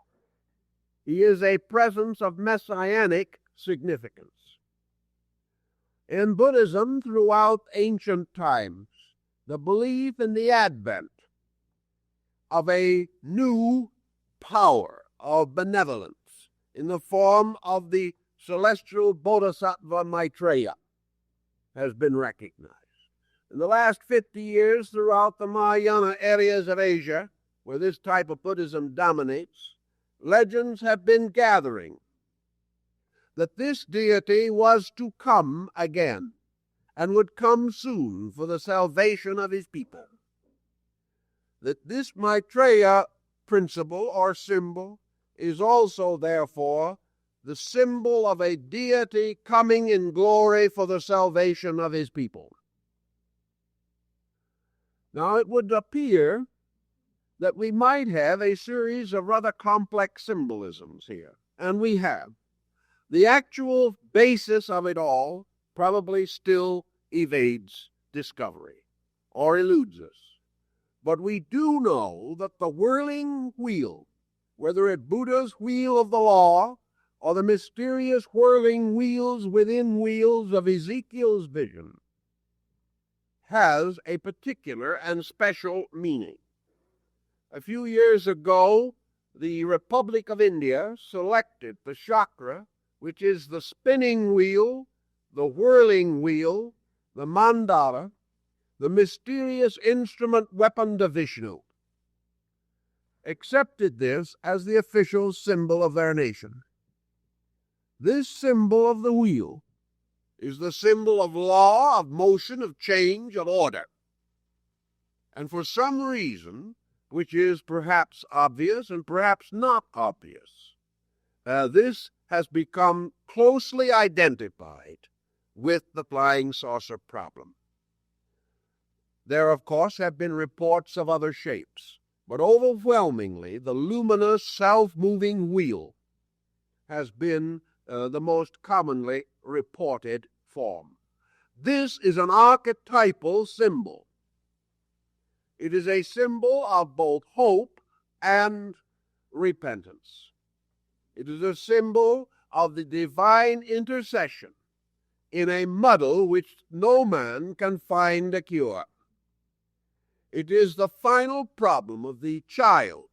He is a presence of messianic significance. In Buddhism, throughout ancient times, the belief in the advent of a new power of benevolence in the form of the celestial Bodhisattva Maitreya has been recognized. In the last 50 years, throughout the Mahayana areas of Asia, where this type of Buddhism dominates, legends have been gathering that this deity was to come again and would come soon for the salvation of his people. That this Maitreya principle or symbol is also, therefore, the symbol of a deity coming in glory for the salvation of his people. Now, it would appear that we might have a series of rather complex symbolisms here, and we have. The actual basis of it all probably still evades discovery or eludes us. But we do know that the whirling wheel, whether it Buddha's wheel of the law or the mysterious whirling wheels within wheels of Ezekiel's vision, has a particular and special meaning. A few years ago, the Republic of India selected the chakra, which is the spinning wheel, the whirling wheel, the mandala, the mysterious instrument weapon to Vishnu, accepted this as the official symbol of their nation. This symbol of the wheel is the symbol of law, of motion, of change, of order. And for some reason, which is perhaps obvious and perhaps not obvious, this has become closely identified with the flying saucer problem. There, of course, have been reports of other shapes, but overwhelmingly the luminous self-moving wheel has been the most commonly reported form. This is an archetypal symbol. It is a symbol of both hope and repentance. It is a symbol of the divine intercession in a muddle which no man can find a cure. It is the final problem of the child,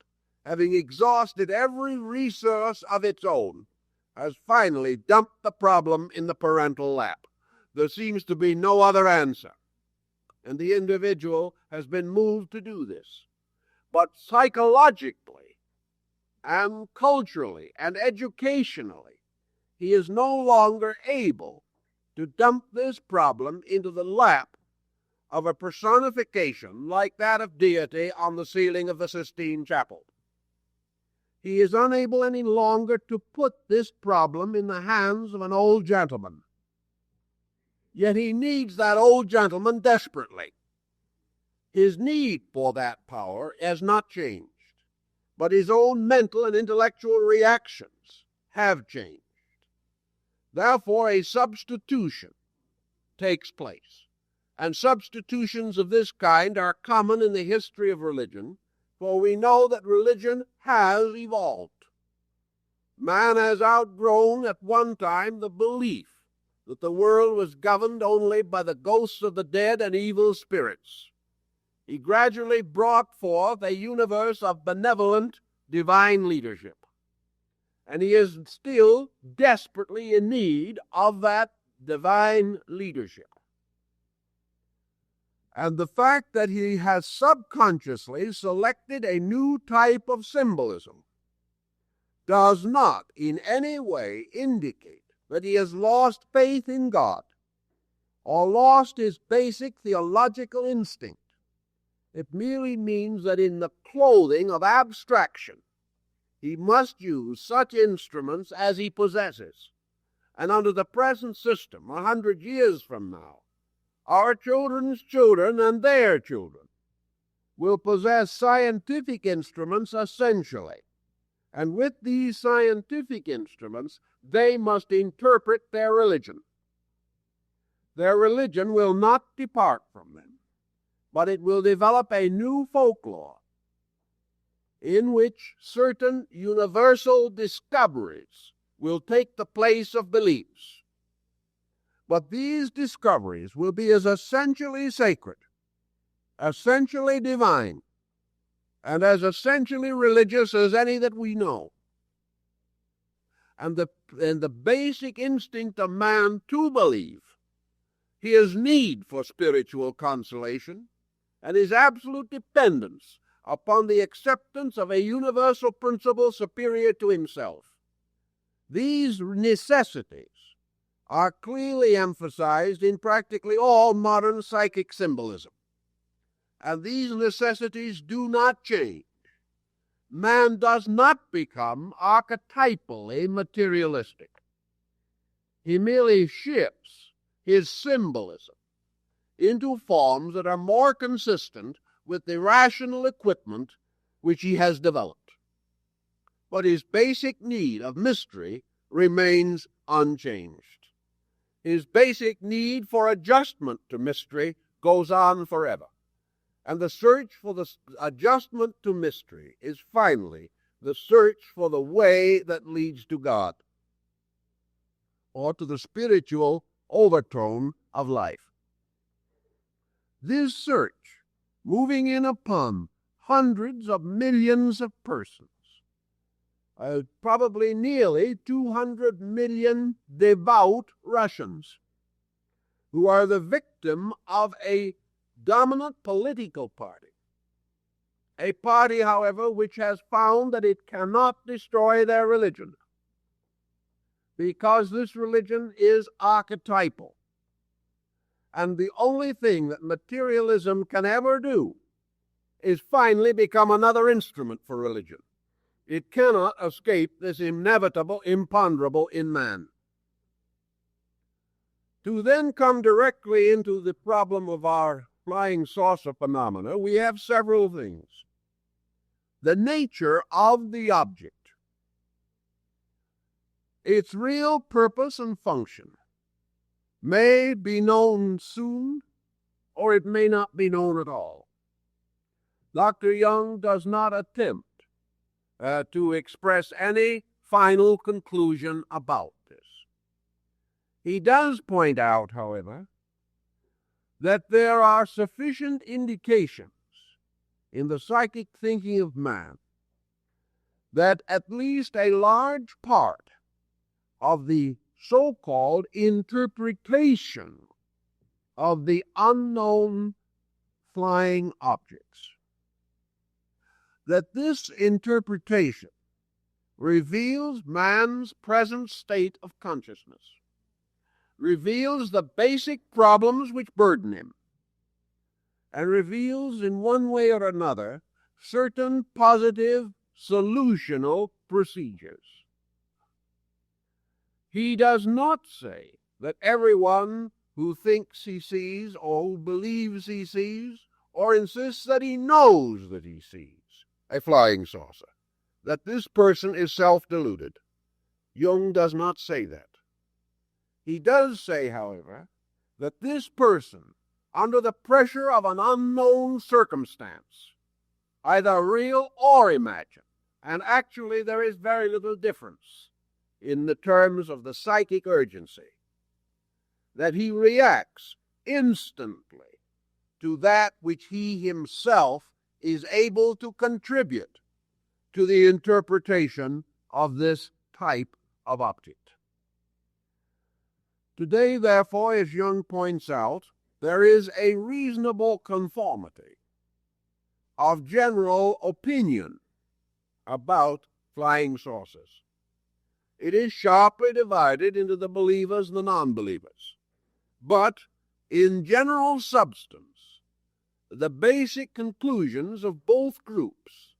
having exhausted every resource of its own, has finally dumped the problem in the parental lap. There seems to be no other answer, and the individual has been moved to do this. But psychologically and culturally and educationally, he is no longer able to dump this problem into the lap of a personification like that of deity on the ceiling of the Sistine Chapel. He is unable any longer to put this problem in the hands of an old gentleman. Yet he needs that old gentleman desperately. His need for that power has not changed, but his own mental and intellectual reactions have changed. Therefore, a substitution takes place. And substitutions of this kind are common in the history of religion, for we know that religion has evolved. Man has outgrown at one time the belief that the world was governed only by the ghosts of the dead and evil spirits. He gradually brought forth a universe of benevolent divine leadership. And he is still desperately in need of that divine leadership. And the fact that he has subconsciously selected a new type of symbolism does not in any way indicate that he has lost faith in God or lost his basic theological instinct. It merely means that in the clothing of abstraction, he must use such instruments as he possesses. And under the present system, 100 years from now, our children's children and their children will possess scientific instruments essentially. And with these scientific instruments, they must interpret their religion. Their religion will not depart from them, but it will develop a new folklore in which certain universal discoveries will take the place of beliefs. But these discoveries will be as essentially sacred, essentially divine, and as essentially religious as any that we know. And the basic instinct of man to believe, his need for spiritual consolation, and his absolute dependence upon the acceptance of a universal principle superior to himself. These necessities are clearly emphasized in practically all modern psychic symbolism. And these necessities do not change. Man does not become archetypally materialistic. He merely shifts his symbolism into forms that are more consistent with the rational equipment which he has developed. But his basic need of mystery remains unchanged. His basic need for adjustment to mystery goes on forever. And the search for the adjustment to mystery is finally the search for the way that leads to God, or to the spiritual overtone of life. This search, moving in upon hundreds of millions of persons, probably nearly 200 million devout Russians, who are the victim of a dominant political party. A party, however, which has found that it cannot destroy their religion, because this religion is archetypal. And the only thing that materialism can ever do is finally become another instrument for religion. It cannot escape this inevitable imponderable in man. To then come directly into the problem of our flying saucer phenomena, we have several things. The nature of the object, its real purpose and function, may be known soon, or it may not be known at all. Dr. Jung does not attempt to express any final conclusion about this. He does point out, however, that there are sufficient indications in the psychic thinking of man that at least a large part of the so-called interpretation of the unknown flying objects, that this interpretation reveals man's present state of consciousness, reveals the basic problems which burden him, and reveals in one way or another certain positive solutional procedures. He does not say that everyone who thinks he sees or who believes he sees or insists that he knows that he sees a flying saucer, that this person is self-deluded. Jung does not say that. He does say, however, that this person, under the pressure of an unknown circumstance, either real or imagined, and actually there is very little difference in the terms of the psychic urgency, that he reacts instantly to that which he himself is able to contribute to the interpretation of this type of object. Today, therefore, as Jung points out, there is a reasonable conformity of general opinion about flying saucers. It is sharply divided into the believers and the non-believers. But in general substance, the basic conclusions of both groups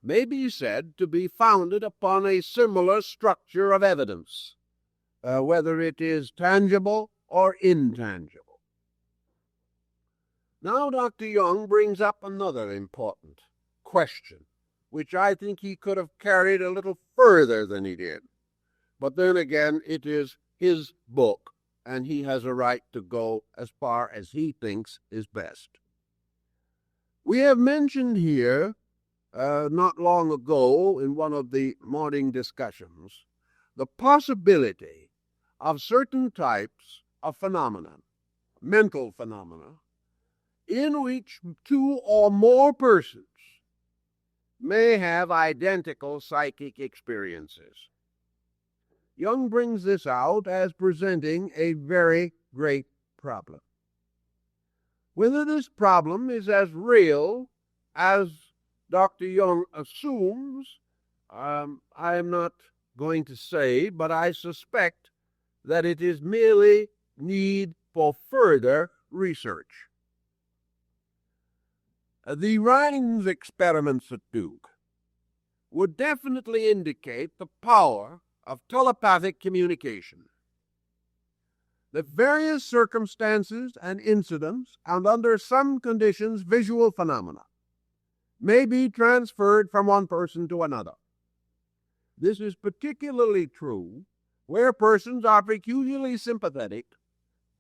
may be said to be founded upon a similar structure of evidence, whether it is tangible or intangible. Now Dr. Jung brings up another important question, which I think he could have carried a little further than he did. But then again, it is his book, and he has a right to go as far as he thinks is best. We have mentioned here, not long ago in one of the morning discussions, the possibility of certain types of phenomena, mental phenomena, in which two or more persons may have identical psychic experiences. Jung brings this out as presenting a very great problem. Whether this problem is as real as Dr. Jung assumes, I am not going to say, but I suspect that it is merely need for further research. The Rhines experiments at Duke would definitely indicate the power of telepathic communication. The various circumstances and incidents, and under some conditions visual phenomena, may be transferred from one person to another. This is particularly true where persons are peculiarly sympathetic,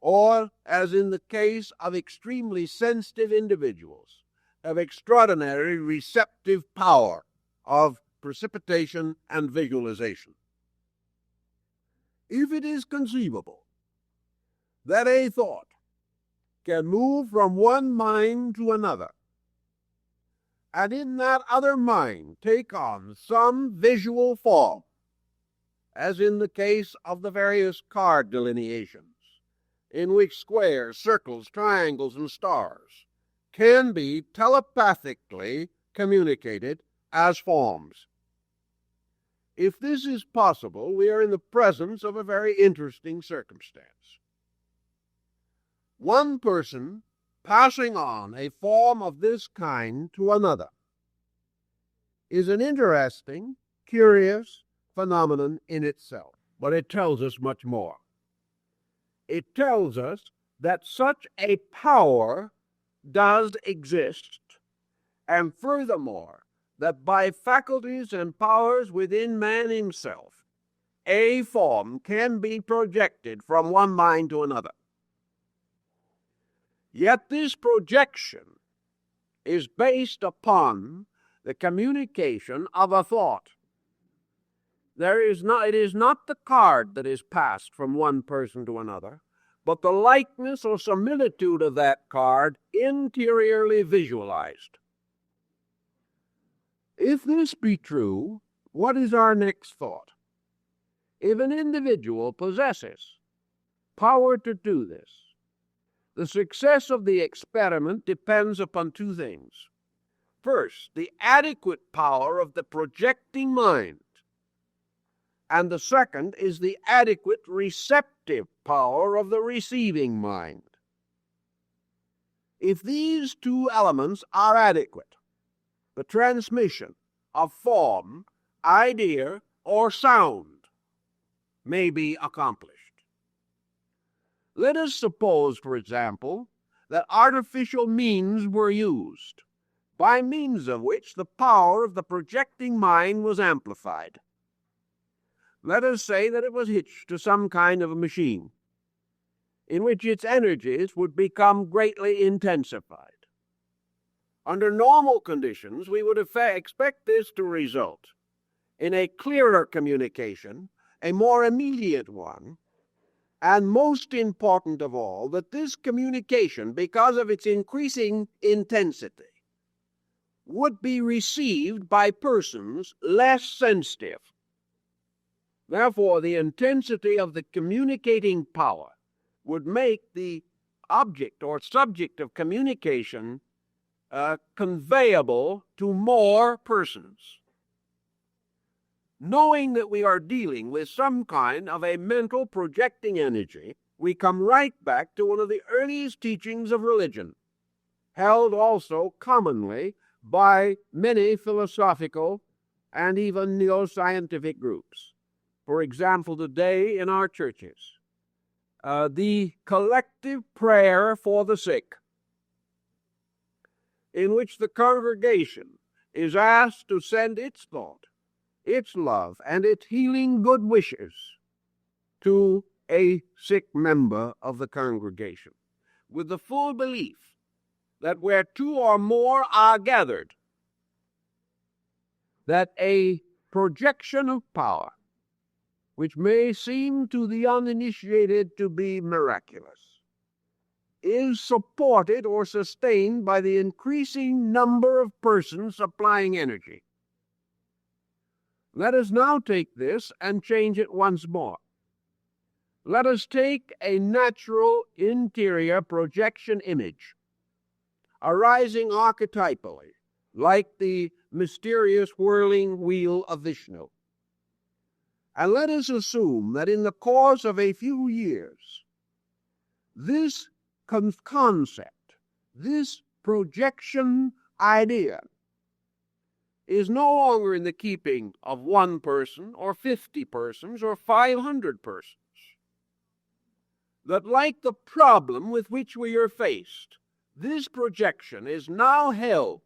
or, as in the case of extremely sensitive individuals, of extraordinary receptive power of precipitation and visualization. If it is conceivable that a thought can move from one mind to another, and in that other mind take on some visual form, as in the case of the various card delineations, in which squares, circles, triangles, and stars can be telepathically communicated as forms. If this is possible, we are in the presence of a very interesting circumstance. One person passing on a form of this kind to another is an interesting, curious phenomenon in itself. But it tells us much more. It tells us that such a power does exist, and furthermore, that by faculties and powers within man himself, a form can be projected from one mind to another. Yet this projection is based upon the communication of a thought. It is not the card that is passed from one person to another, but the likeness or similitude of that card interiorly visualized. If this be true, what is our next thought? If an individual possesses power to do this, the success of the experiment depends upon two things. First, the adequate power of the projecting mind, and the second is the adequate receptive power of the receiving mind. If these two elements are adequate, the transmission of form, idea, or sound may be accomplished. Let us suppose, for example, that artificial means were used, by means of which the power of the projecting mind was amplified. Let us say that it was hitched to some kind of a machine, in which its energies would become greatly intensified. Under normal conditions, we would expect this to result in a clearer communication, a more immediate one, and most important of all, that this communication, because of its increasing intensity, would be received by persons less sensitive. Therefore, the intensity of the communicating power would make the object or subject of communication conveyable to more persons. Knowing that we are dealing with some kind of a mental projecting energy, we come right back to one of the earliest teachings of religion, held also commonly by many philosophical and even neoscientific groups. For example, today in our churches, the collective prayer for the sick, in which the congregation is asked to send its thought, its love, and its healing good wishes to a sick member of the congregation, with the full belief that where two or more are gathered, that a projection of power, which may seem to the uninitiated to be miraculous, is supported or sustained by the increasing number of persons supplying energy. Let us now take this and change it once more. Let us take a natural interior projection image, arising archetypally, like the mysterious whirling wheel of Vishnu. And let us assume that in the course of a few years, this concept, this projection idea, is no longer in the keeping of one person or 50 persons or 500 persons. That like the problem with which we are faced, this projection is now held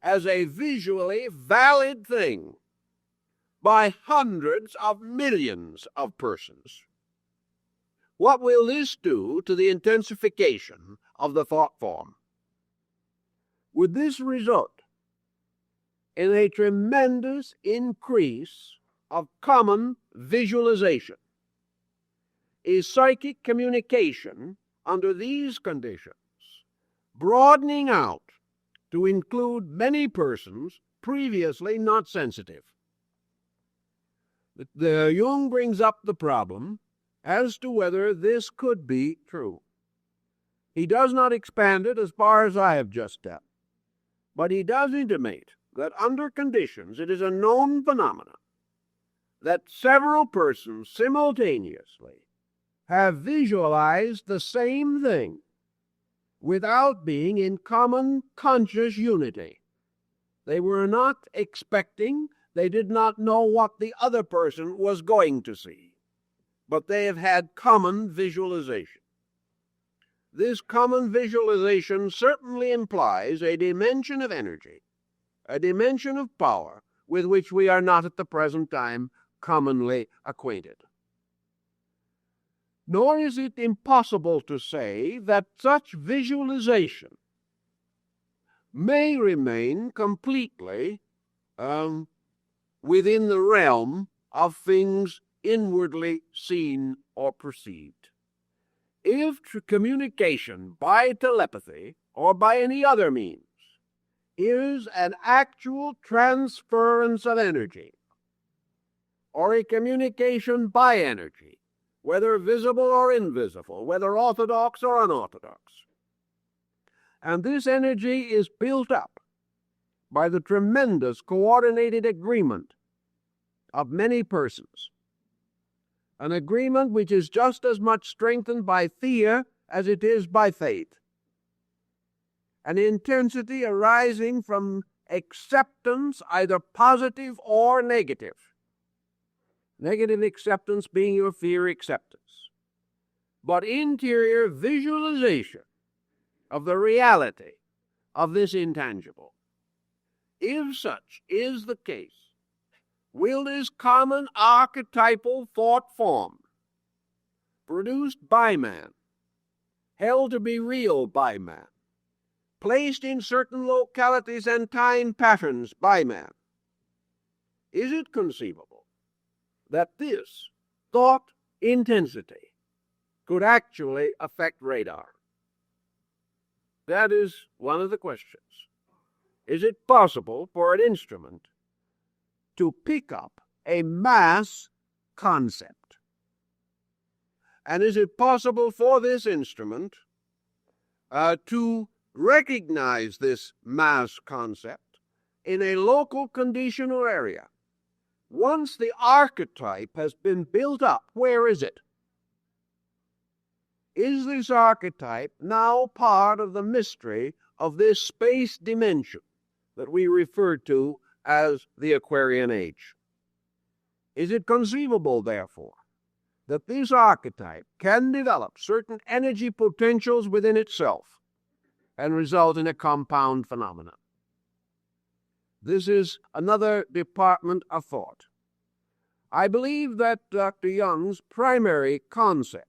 as a visually valid thing by hundreds of millions of persons. What will this do to the intensification of the thought form? Would this result in a tremendous increase of common visualization? Is psychic communication under these conditions broadening out to include many persons previously not sensitive? The Jung brings up the problem as to whether this could be true. He does not expand it as far as I have just done, but he does intimate that under conditions it is a known phenomenon that several persons simultaneously have visualized the same thing without being in common conscious unity. They were not expecting, they did not know what the other person was going to see, but they have had common visualization. This common visualization certainly implies a dimension of energy, a dimension of power with which we are not at the present time commonly acquainted. Nor is it impossible to say that such visualization may remain completely within the realm of things inwardly seen or perceived. If communication by telepathy or by any other means is an actual transference of energy, or a communication by energy, whether visible or invisible, whether orthodox or unorthodox, and this energy is built up by the tremendous coordinated agreement of many persons, an agreement which is just as much strengthened by fear as it is by faith, an intensity arising from acceptance, either positive or negative. Negative acceptance being your fear acceptance, but interior visualization of the reality of this intangible. If such is the case, will this common archetypal thought form, produced by man, held to be real by man, placed in certain localities and time patterns by man, is it conceivable that this thought intensity could actually affect radar? That is one of the questions. Is it possible for an instrument to pick up a mass concept? And is it possible for this instrument to recognize this mass concept in a local condition or area? Once the archetype has been built up, where is it? Is this archetype now part of the mystery of this space dimension that we refer to as the Aquarian Age? Is it conceivable, therefore, that this archetype can develop certain energy potentials within itself and result in a compound phenomenon? This is another department of thought. I believe that Dr. Jung's primary concept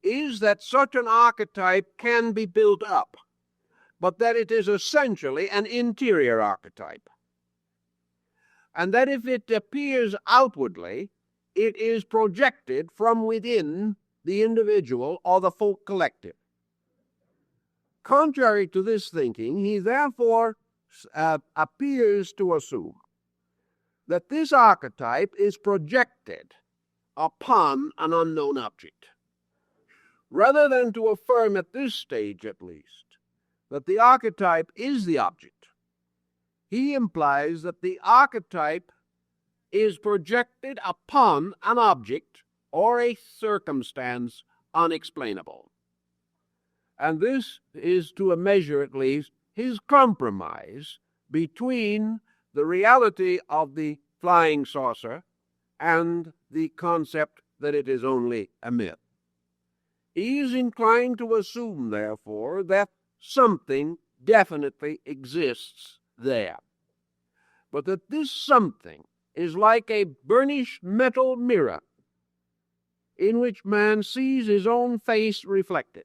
is that such an archetype can be built up, but that it is essentially an interior archetype, and that if it appears outwardly, it is projected from within the individual or the folk collective. Contrary to this thinking, he therefore appears to assume that this archetype is projected upon an unknown object. Rather than to affirm at this stage, at least, that the archetype is the object, he implies that the archetype is projected upon an object or a circumstance unexplainable. And this is, to a measure at least, his compromise between the reality of the flying saucer and the concept that it is only a myth. He is inclined to assume, therefore, that something definitely exists there, but that this something is like a burnished metal mirror in which man sees his own face reflected.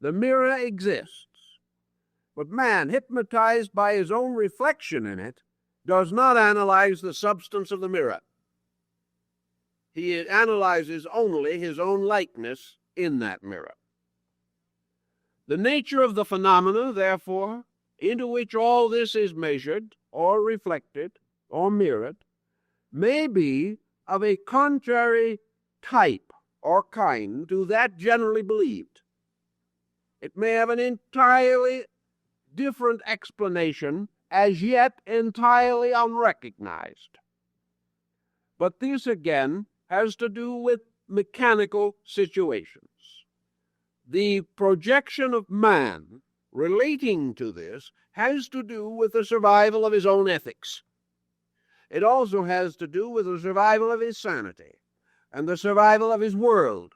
The mirror exists, but man, hypnotized by his own reflection in it, does not analyze the substance of the mirror. He analyzes only his own likeness in that mirror. The nature of the phenomena, therefore, into which all this is measured, or reflected, or mirrored, may be of a contrary type or kind to that generally believed. It may have an entirely different explanation, as yet entirely unrecognized. But this, again, has to do with mechanical situations. the projection of man relating to this has to do with the survival of his own ethics. It also has to do with the survival of his sanity and the survival of his world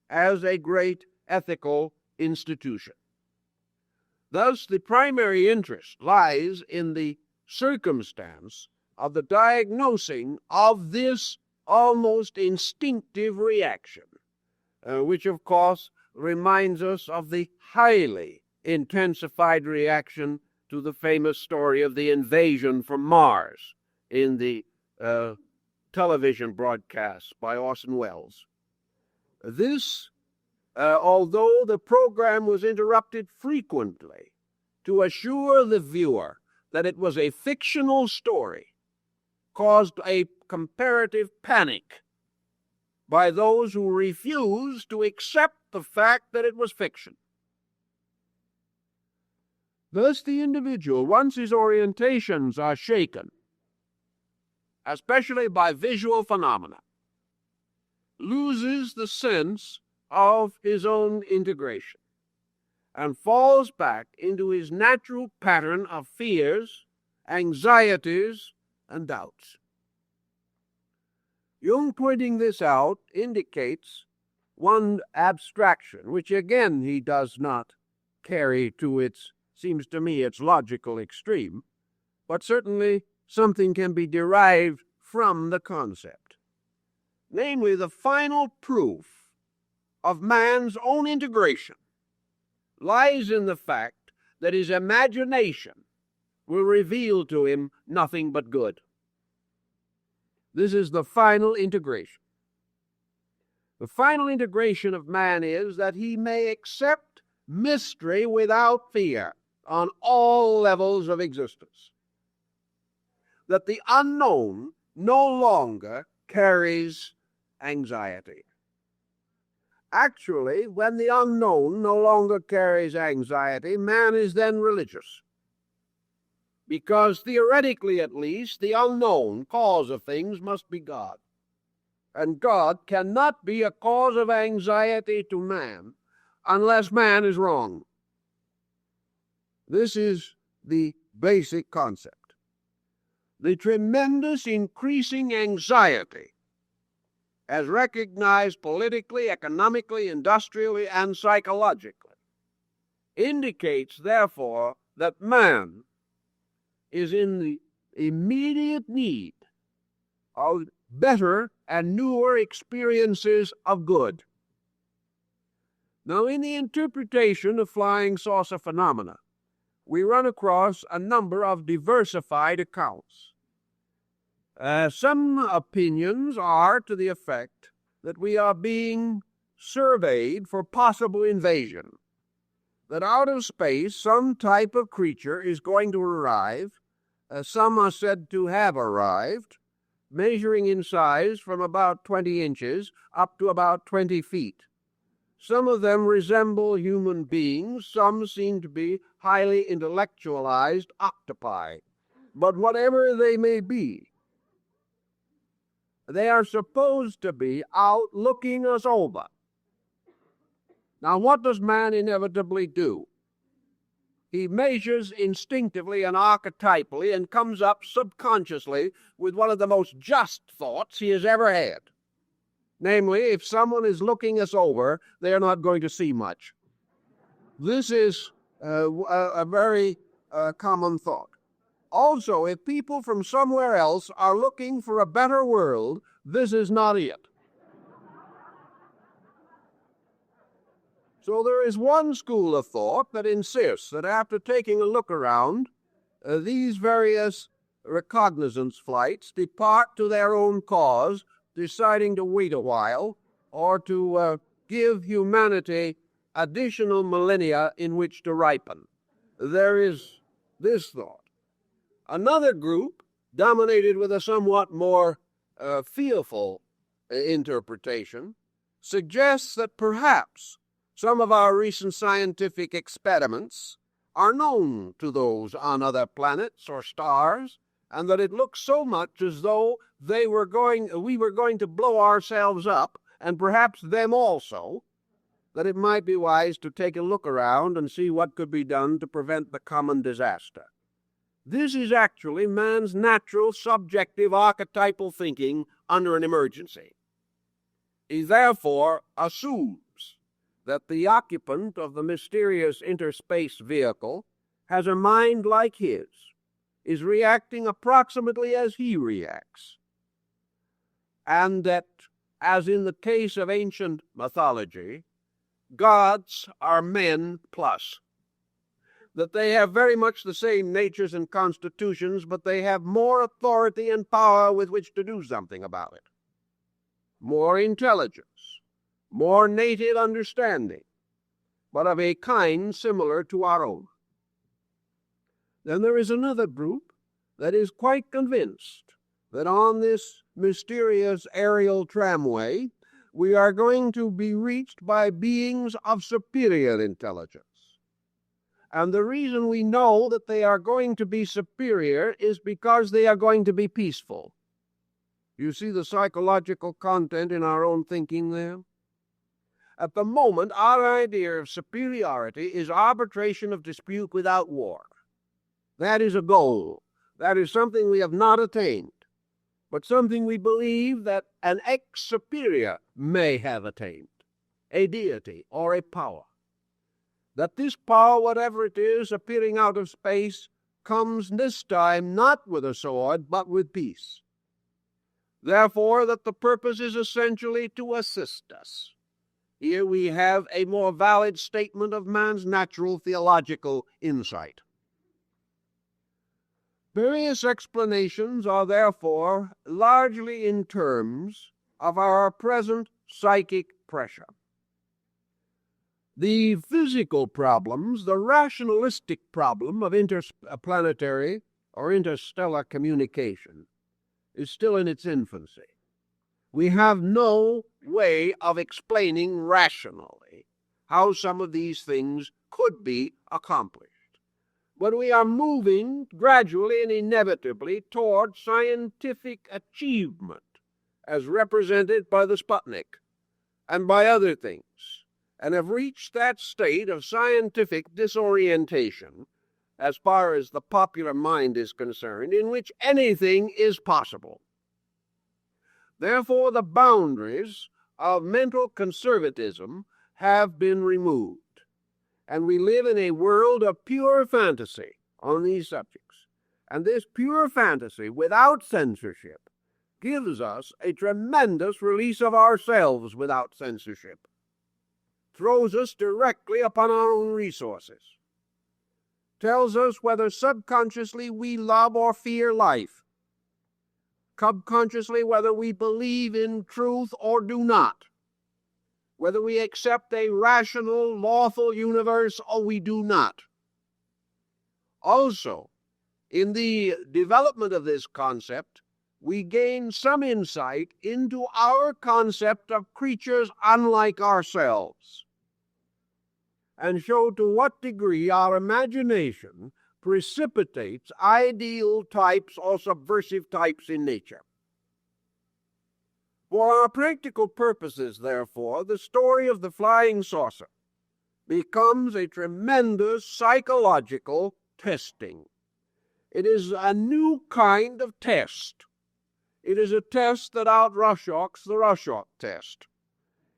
as a great ethical institution. Thus, the primary interest lies in the circumstance of the diagnosing of this almost instinctive reaction, which of course reminds us of the highly intensified reaction to the famous story of the invasion from Mars in the television broadcast by Orson Welles. This, although the program was interrupted frequently to assure the viewer that it was a fictional story, caused a comparative panic by those who refused to accept the fact that it was fiction. Thus, the individual, once his orientations are shaken, especially by visual phenomena, loses the sense of his own integration and falls back into his natural pattern of fears, anxieties, and doubts. Jung, pointing this out, indicates one abstraction, which again he does not carry to its, seems to me, its logical extreme, but certainly something can be derived from the concept. Namely, the final proof of man's own integration lies in the fact that his imagination will reveal to him nothing but good. This is the final integration. The final integration of man is that he may accept mystery without fear on all levels of existence. That the unknown no longer carries anxiety. Actually, when the unknown no longer carries anxiety, man is then religious. Because theoretically, at least, the unknown cause of things must be God. And God cannot be a cause of anxiety to man unless man is wrong. This is the basic concept. The tremendous increasing anxiety, as recognized politically, economically, industrially, and psychologically, indicates, therefore, that man is in the immediate need of better and newer experiences of good. Now, in the interpretation of flying saucer phenomena, we run across a number of diversified accounts. Some opinions are to the effect that we are being surveyed for possible invasion, that out of space some type of creature is going to arrive. Some are said to have arrived, measuring in size from about 20 inches up to about 20 feet. Some of them resemble human beings, some seem to be highly intellectualized octopi. But whatever they may be, they are supposed to be out looking us over. Now, what does man inevitably do? He measures instinctively and archetypally and comes up subconsciously with one of the most just thoughts he has ever had. Namely, if someone is looking us over, they're not going to see much. This is a very common thought. Also, if people from somewhere else are looking for a better world, this is not it. So there is one school of thought that insists that after taking a look around, these various recognizance flights depart to their own cause, deciding to wait a while or to give humanity additional millennia in which to ripen. There is this thought. Another group, dominated with a somewhat more fearful interpretation, suggests that perhaps some of our recent scientific experiments are known to those on other planets or stars, and that it looks so much as though we were going to blow ourselves up, and perhaps them also, that it might be wise to take a look around and see what could be done to prevent the common disaster. This is actually man's natural, subjective, archetypal thinking under an emergency. He therefore assumes that the occupant of the mysterious interspace vehicle has a mind like his, is reacting approximately as he reacts, and that, as in the case of ancient mythology, gods are men plus, that they have very much the same natures and constitutions, but they have more authority and power with which to do something about it, more intelligence, more native understanding, but of a kind similar to our own. Then there is another group that is quite convinced that on this mysterious aerial tramway we are going to be reached by beings of superior intelligence. And the reason we know that they are going to be superior is because they are going to be peaceful. You see the psychological content in our own thinking there? At the moment, our idea of superiority is arbitration of dispute without war. That is a goal. That is something we have not attained, but something we believe that an ex-superior may have attained, a deity or a power. That this power, whatever it is, appearing out of space, comes this time not with a sword, but with peace. Therefore, that the purpose is essentially to assist us. Here we have a more valid statement of man's natural theological insight. Various explanations are therefore largely in terms of our present psychic pressure. The physical problems, the rationalistic problem of interplanetary or interstellar communication, is still in its infancy. We have no way of explaining rationally how some of these things could be accomplished. But we are moving gradually and inevitably toward scientific achievement, as represented by the Sputnik and by other things, and have reached that state of scientific disorientation, as far as the popular mind is concerned, in which anything is possible. Therefore, the boundaries of mental conservatism have been removed, and we live in a world of pure fantasy on these subjects. And this pure fantasy, without censorship, gives us a tremendous release of ourselves without censorship, throws us directly upon our own resources, tells us whether subconsciously we love or fear life, subconsciously whether we believe in truth or do not, whether we accept a rational, lawful universe or we do not. Also, in the development of this concept, we gain some insight into our concept of creatures unlike ourselves, and show to what degree our imagination precipitates ideal types or subversive types in nature. For our practical purposes, therefore, the story of the flying saucer becomes a tremendous psychological testing. It is a new kind of test. It is a test that out-Rorschachs the Rorschach test.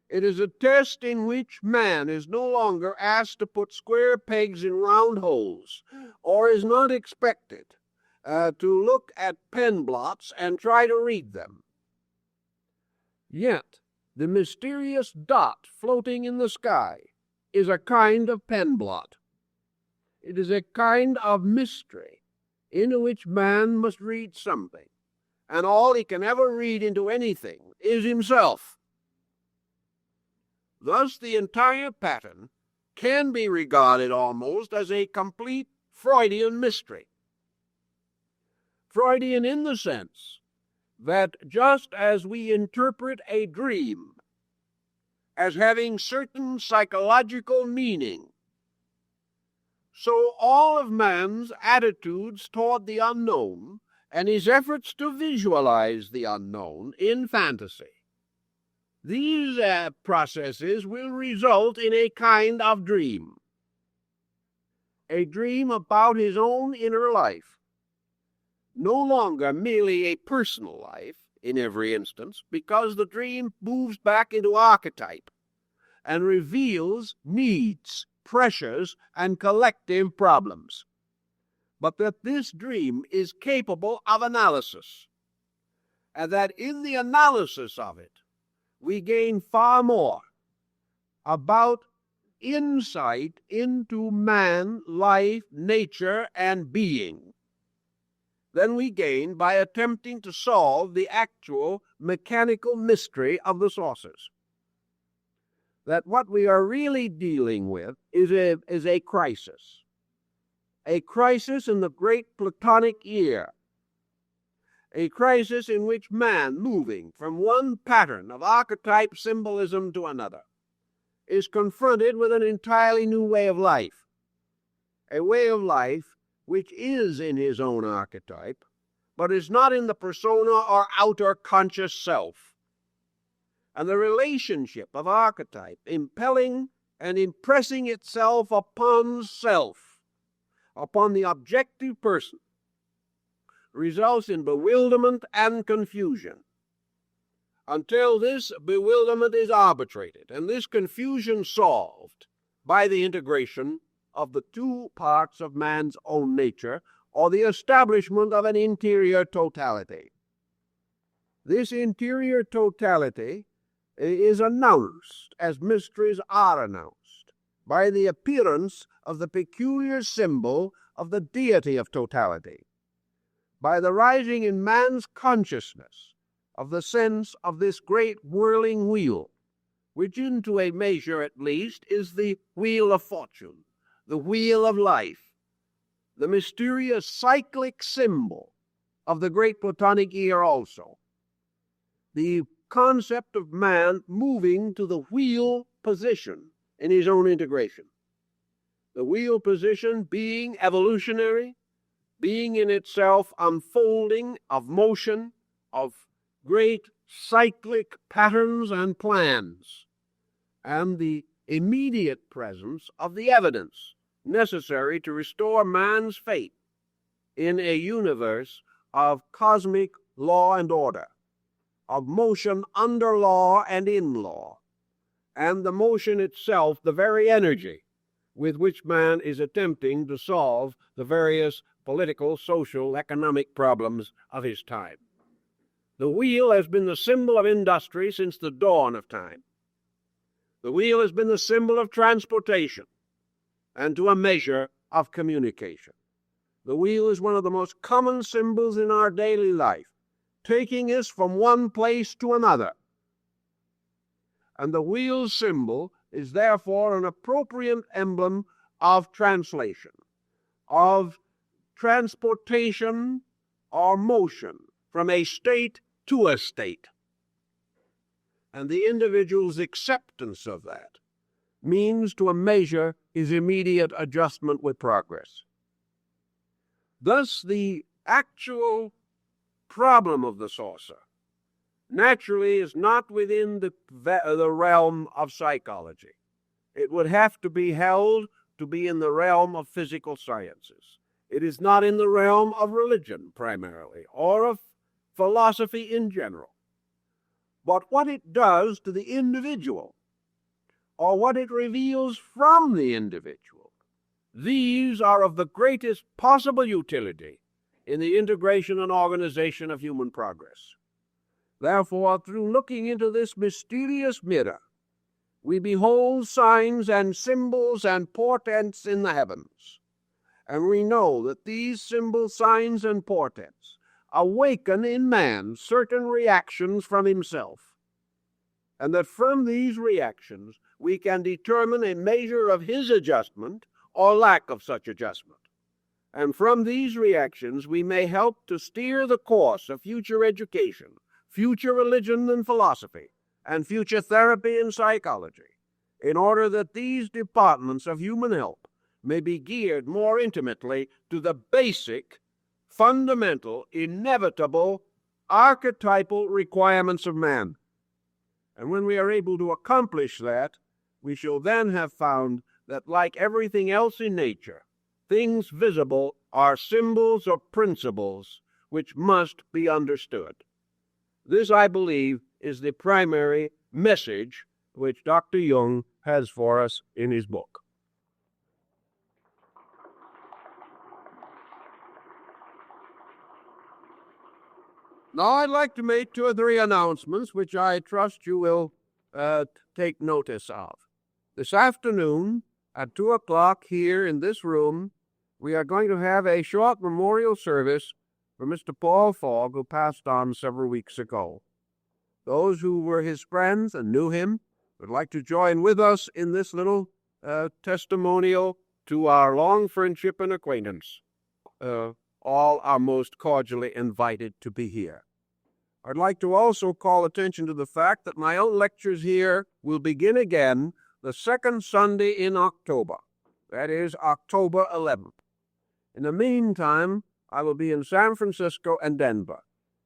It is a test in which man is no longer asked to put square pegs in round holes, or is not expected to look at pen blots and try to read them. Yet, the mysterious dot floating in the sky is a kind of pen blot. It is a kind of mystery into which man must read something, and all he can ever read into anything is himself. Thus, the entire pattern can be regarded almost as a complete Freudian mystery. Freudian in the sense that just as we interpret a dream as having certain psychological meaning, so all of man's attitudes toward the unknown and his efforts to visualize the unknown in fantasy These processes will result in a kind of dream. A dream about his own inner life. No longer merely a personal life in every instance, because the dream moves back into archetype and reveals needs, pressures, and collective problems. But that this dream is capable of analysis, and that in the analysis of it, we gain far more about insight into man, life, nature, and being than we gain by attempting to solve the actual mechanical mystery of the sources. That what we are really dealing with is a crisis in the great Platonic year, a crisis in which man, moving from one pattern of archetype symbolism to another, is confronted with an entirely new way of life, a way of life which is in his own archetype, but is not in the persona or outer conscious self. And the relationship of archetype impelling and impressing itself upon self, upon the objective person, results in bewilderment and confusion, until this bewilderment is arbitrated and this confusion solved by the integration of the two parts of man's own nature, or the establishment of an interior totality. This interior totality is announced, as mysteries are announced, by the appearance of the peculiar symbol of the deity of totality, by the rising in man's consciousness of the sense of this great whirling wheel, which into a measure at least is the wheel of fortune, the wheel of life, the mysterious cyclic symbol of the great Platonic year also, the concept of man moving to the wheel position in his own integration, the wheel position being evolutionary, being in itself unfolding of motion, of great cyclic patterns and plans, and the immediate presence of the evidence necessary to restore man's fate in a universe of cosmic law and order, of motion under law and in law, and the motion itself the very energy with which man is attempting to solve the various political, social, economic problems of his time. The wheel has been the symbol of industry since the dawn of time. The wheel has been the symbol of transportation and, to a measure, of communication. The wheel is one of the most common symbols in our daily life, taking us from one place to another. And the wheel symbol is therefore an appropriate emblem of translation, of transportation or motion from a state to a state. And the individual's acceptance of that means, to a measure, his immediate adjustment with progress. Thus, the actual problem of the saucer naturally is not within the realm of psychology. It would have to be held to be in the realm of physical sciences. It is not in the realm of religion primarily, or of philosophy in general. But what it does to the individual, or what it reveals from the individual, these are of the greatest possible utility in the integration and organization of human progress. Therefore, through looking into this mysterious mirror, we behold signs and symbols and portents in the heavens. And we know that these symbols, signs, and portents awaken in man certain reactions from himself, and that from these reactions we can determine a measure of his adjustment or lack of such adjustment. And from these reactions we may help to steer the course of future education, future religion and philosophy, and future therapy and psychology, in order that these departments of human help may be geared more intimately to the basic, fundamental, inevitable, archetypal requirements of man. And when we are able to accomplish that, we shall then have found that, like everything else in nature, things visible are symbols or principles which must be understood. This, I believe, is the primary message which Dr. Jung has for us in his book. Now I'd like to make 2 or 3 announcements which I trust you will take notice of. This afternoon at 2 o'clock here in this room, we are going to have a short memorial service for Mr. Paul Fogg, who passed on several weeks ago. Those who were his friends and knew him would like to join with us in this little testimonial to our long friendship and acquaintance. All are most cordially invited to be here. I'd like to also call attention to the fact that my own lectures here will begin again the 2nd Sunday in October. That is October 11th. In the meantime, I will be in San Francisco and Denver.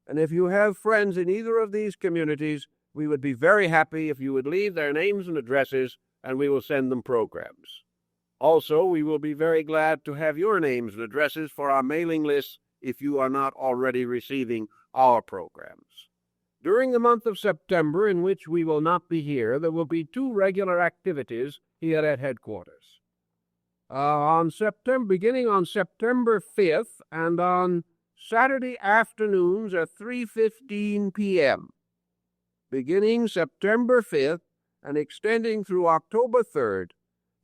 And if you have friends in either of these communities, we would be very happy if you would leave their names and addresses, and we will send them programs. Also, we will be very glad to have your names and addresses for our mailing list if you are not already receiving our programs. During the month of September, in which we will not be here, there will be 2 regular activities here at headquarters. Beginning on September 5th and on Saturday afternoons at 3:15 p.m. Beginning September 5th and extending through October 3rd,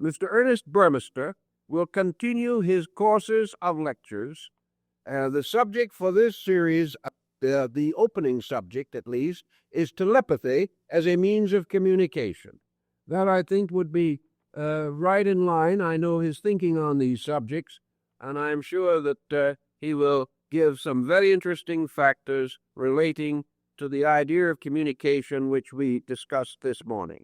Mr. Ernest Burmester will continue his courses of lectures. The subject for this series, the opening subject at least, is telepathy as a means of communication. That, I think, would be right in line. I know his thinking on these subjects, and I'm sure that he will give some very interesting factors relating to the idea of communication which we discussed this morning.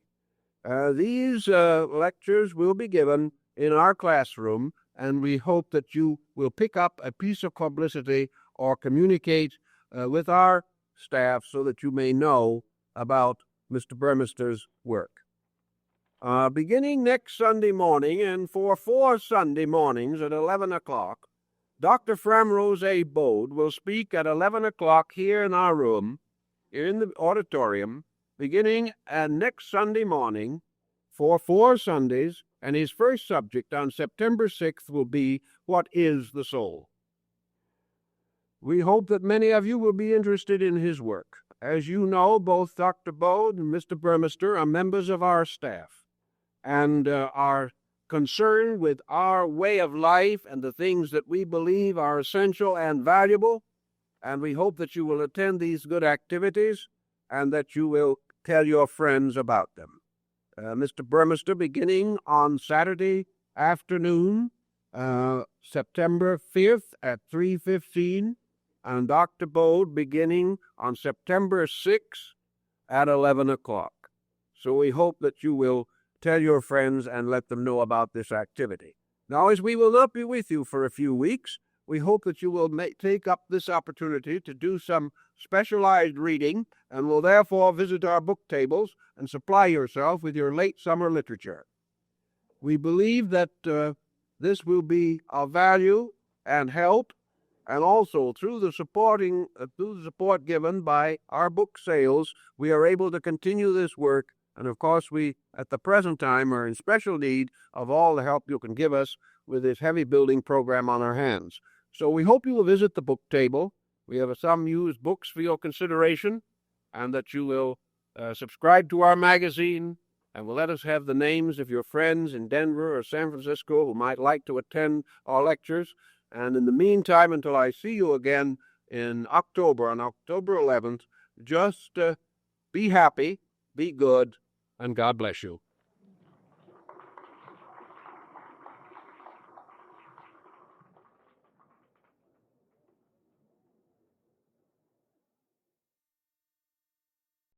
These lectures will be given in our classroom, and we hope that you will pick up a piece of publicity or communicate with our staff so that you may know about Mr. Burmester's work. Beginning next Sunday morning and for 4 Sunday mornings at 11 o'clock, Dr. Framrose A. Bode will speak at 11 o'clock here in our room, in the auditorium, beginning next Sunday morning for 4 Sundays, and his first subject on September 6th will be What is the Soul? We hope that many of you will be interested in his work. As you know, both Dr. Bode and Mr. Burmester are members of our staff and are concerned with our way of life and the things that we believe are essential and valuable, and we hope that you will attend these good activities and that you will tell your friends about them. Mr. Burmester beginning on Saturday afternoon, September 5th at 3:15, and Dr. Bode beginning on September 6th at 11 o'clock. So we hope that you will tell your friends and let them know about this activity. Now, as we will not be with you for a few weeks, we hope that you will take up this opportunity to do some specialized reading and will therefore visit our book tables and supply yourself with your late summer literature. We believe that this will be of value and help, and also through the support given by our book sales, we are able to continue this work. And of course, we, at the present time, are in special need of all the help you can give us with this heavy building program on our hands. So we hope you will visit the book table. We have some used books for your consideration, and that you will subscribe to our magazine, and will let us have the names of your friends in Denver or San Francisco who might like to attend our lectures. And in the meantime, until I see you again in October, on October 11th, just be happy, be good, and God bless you.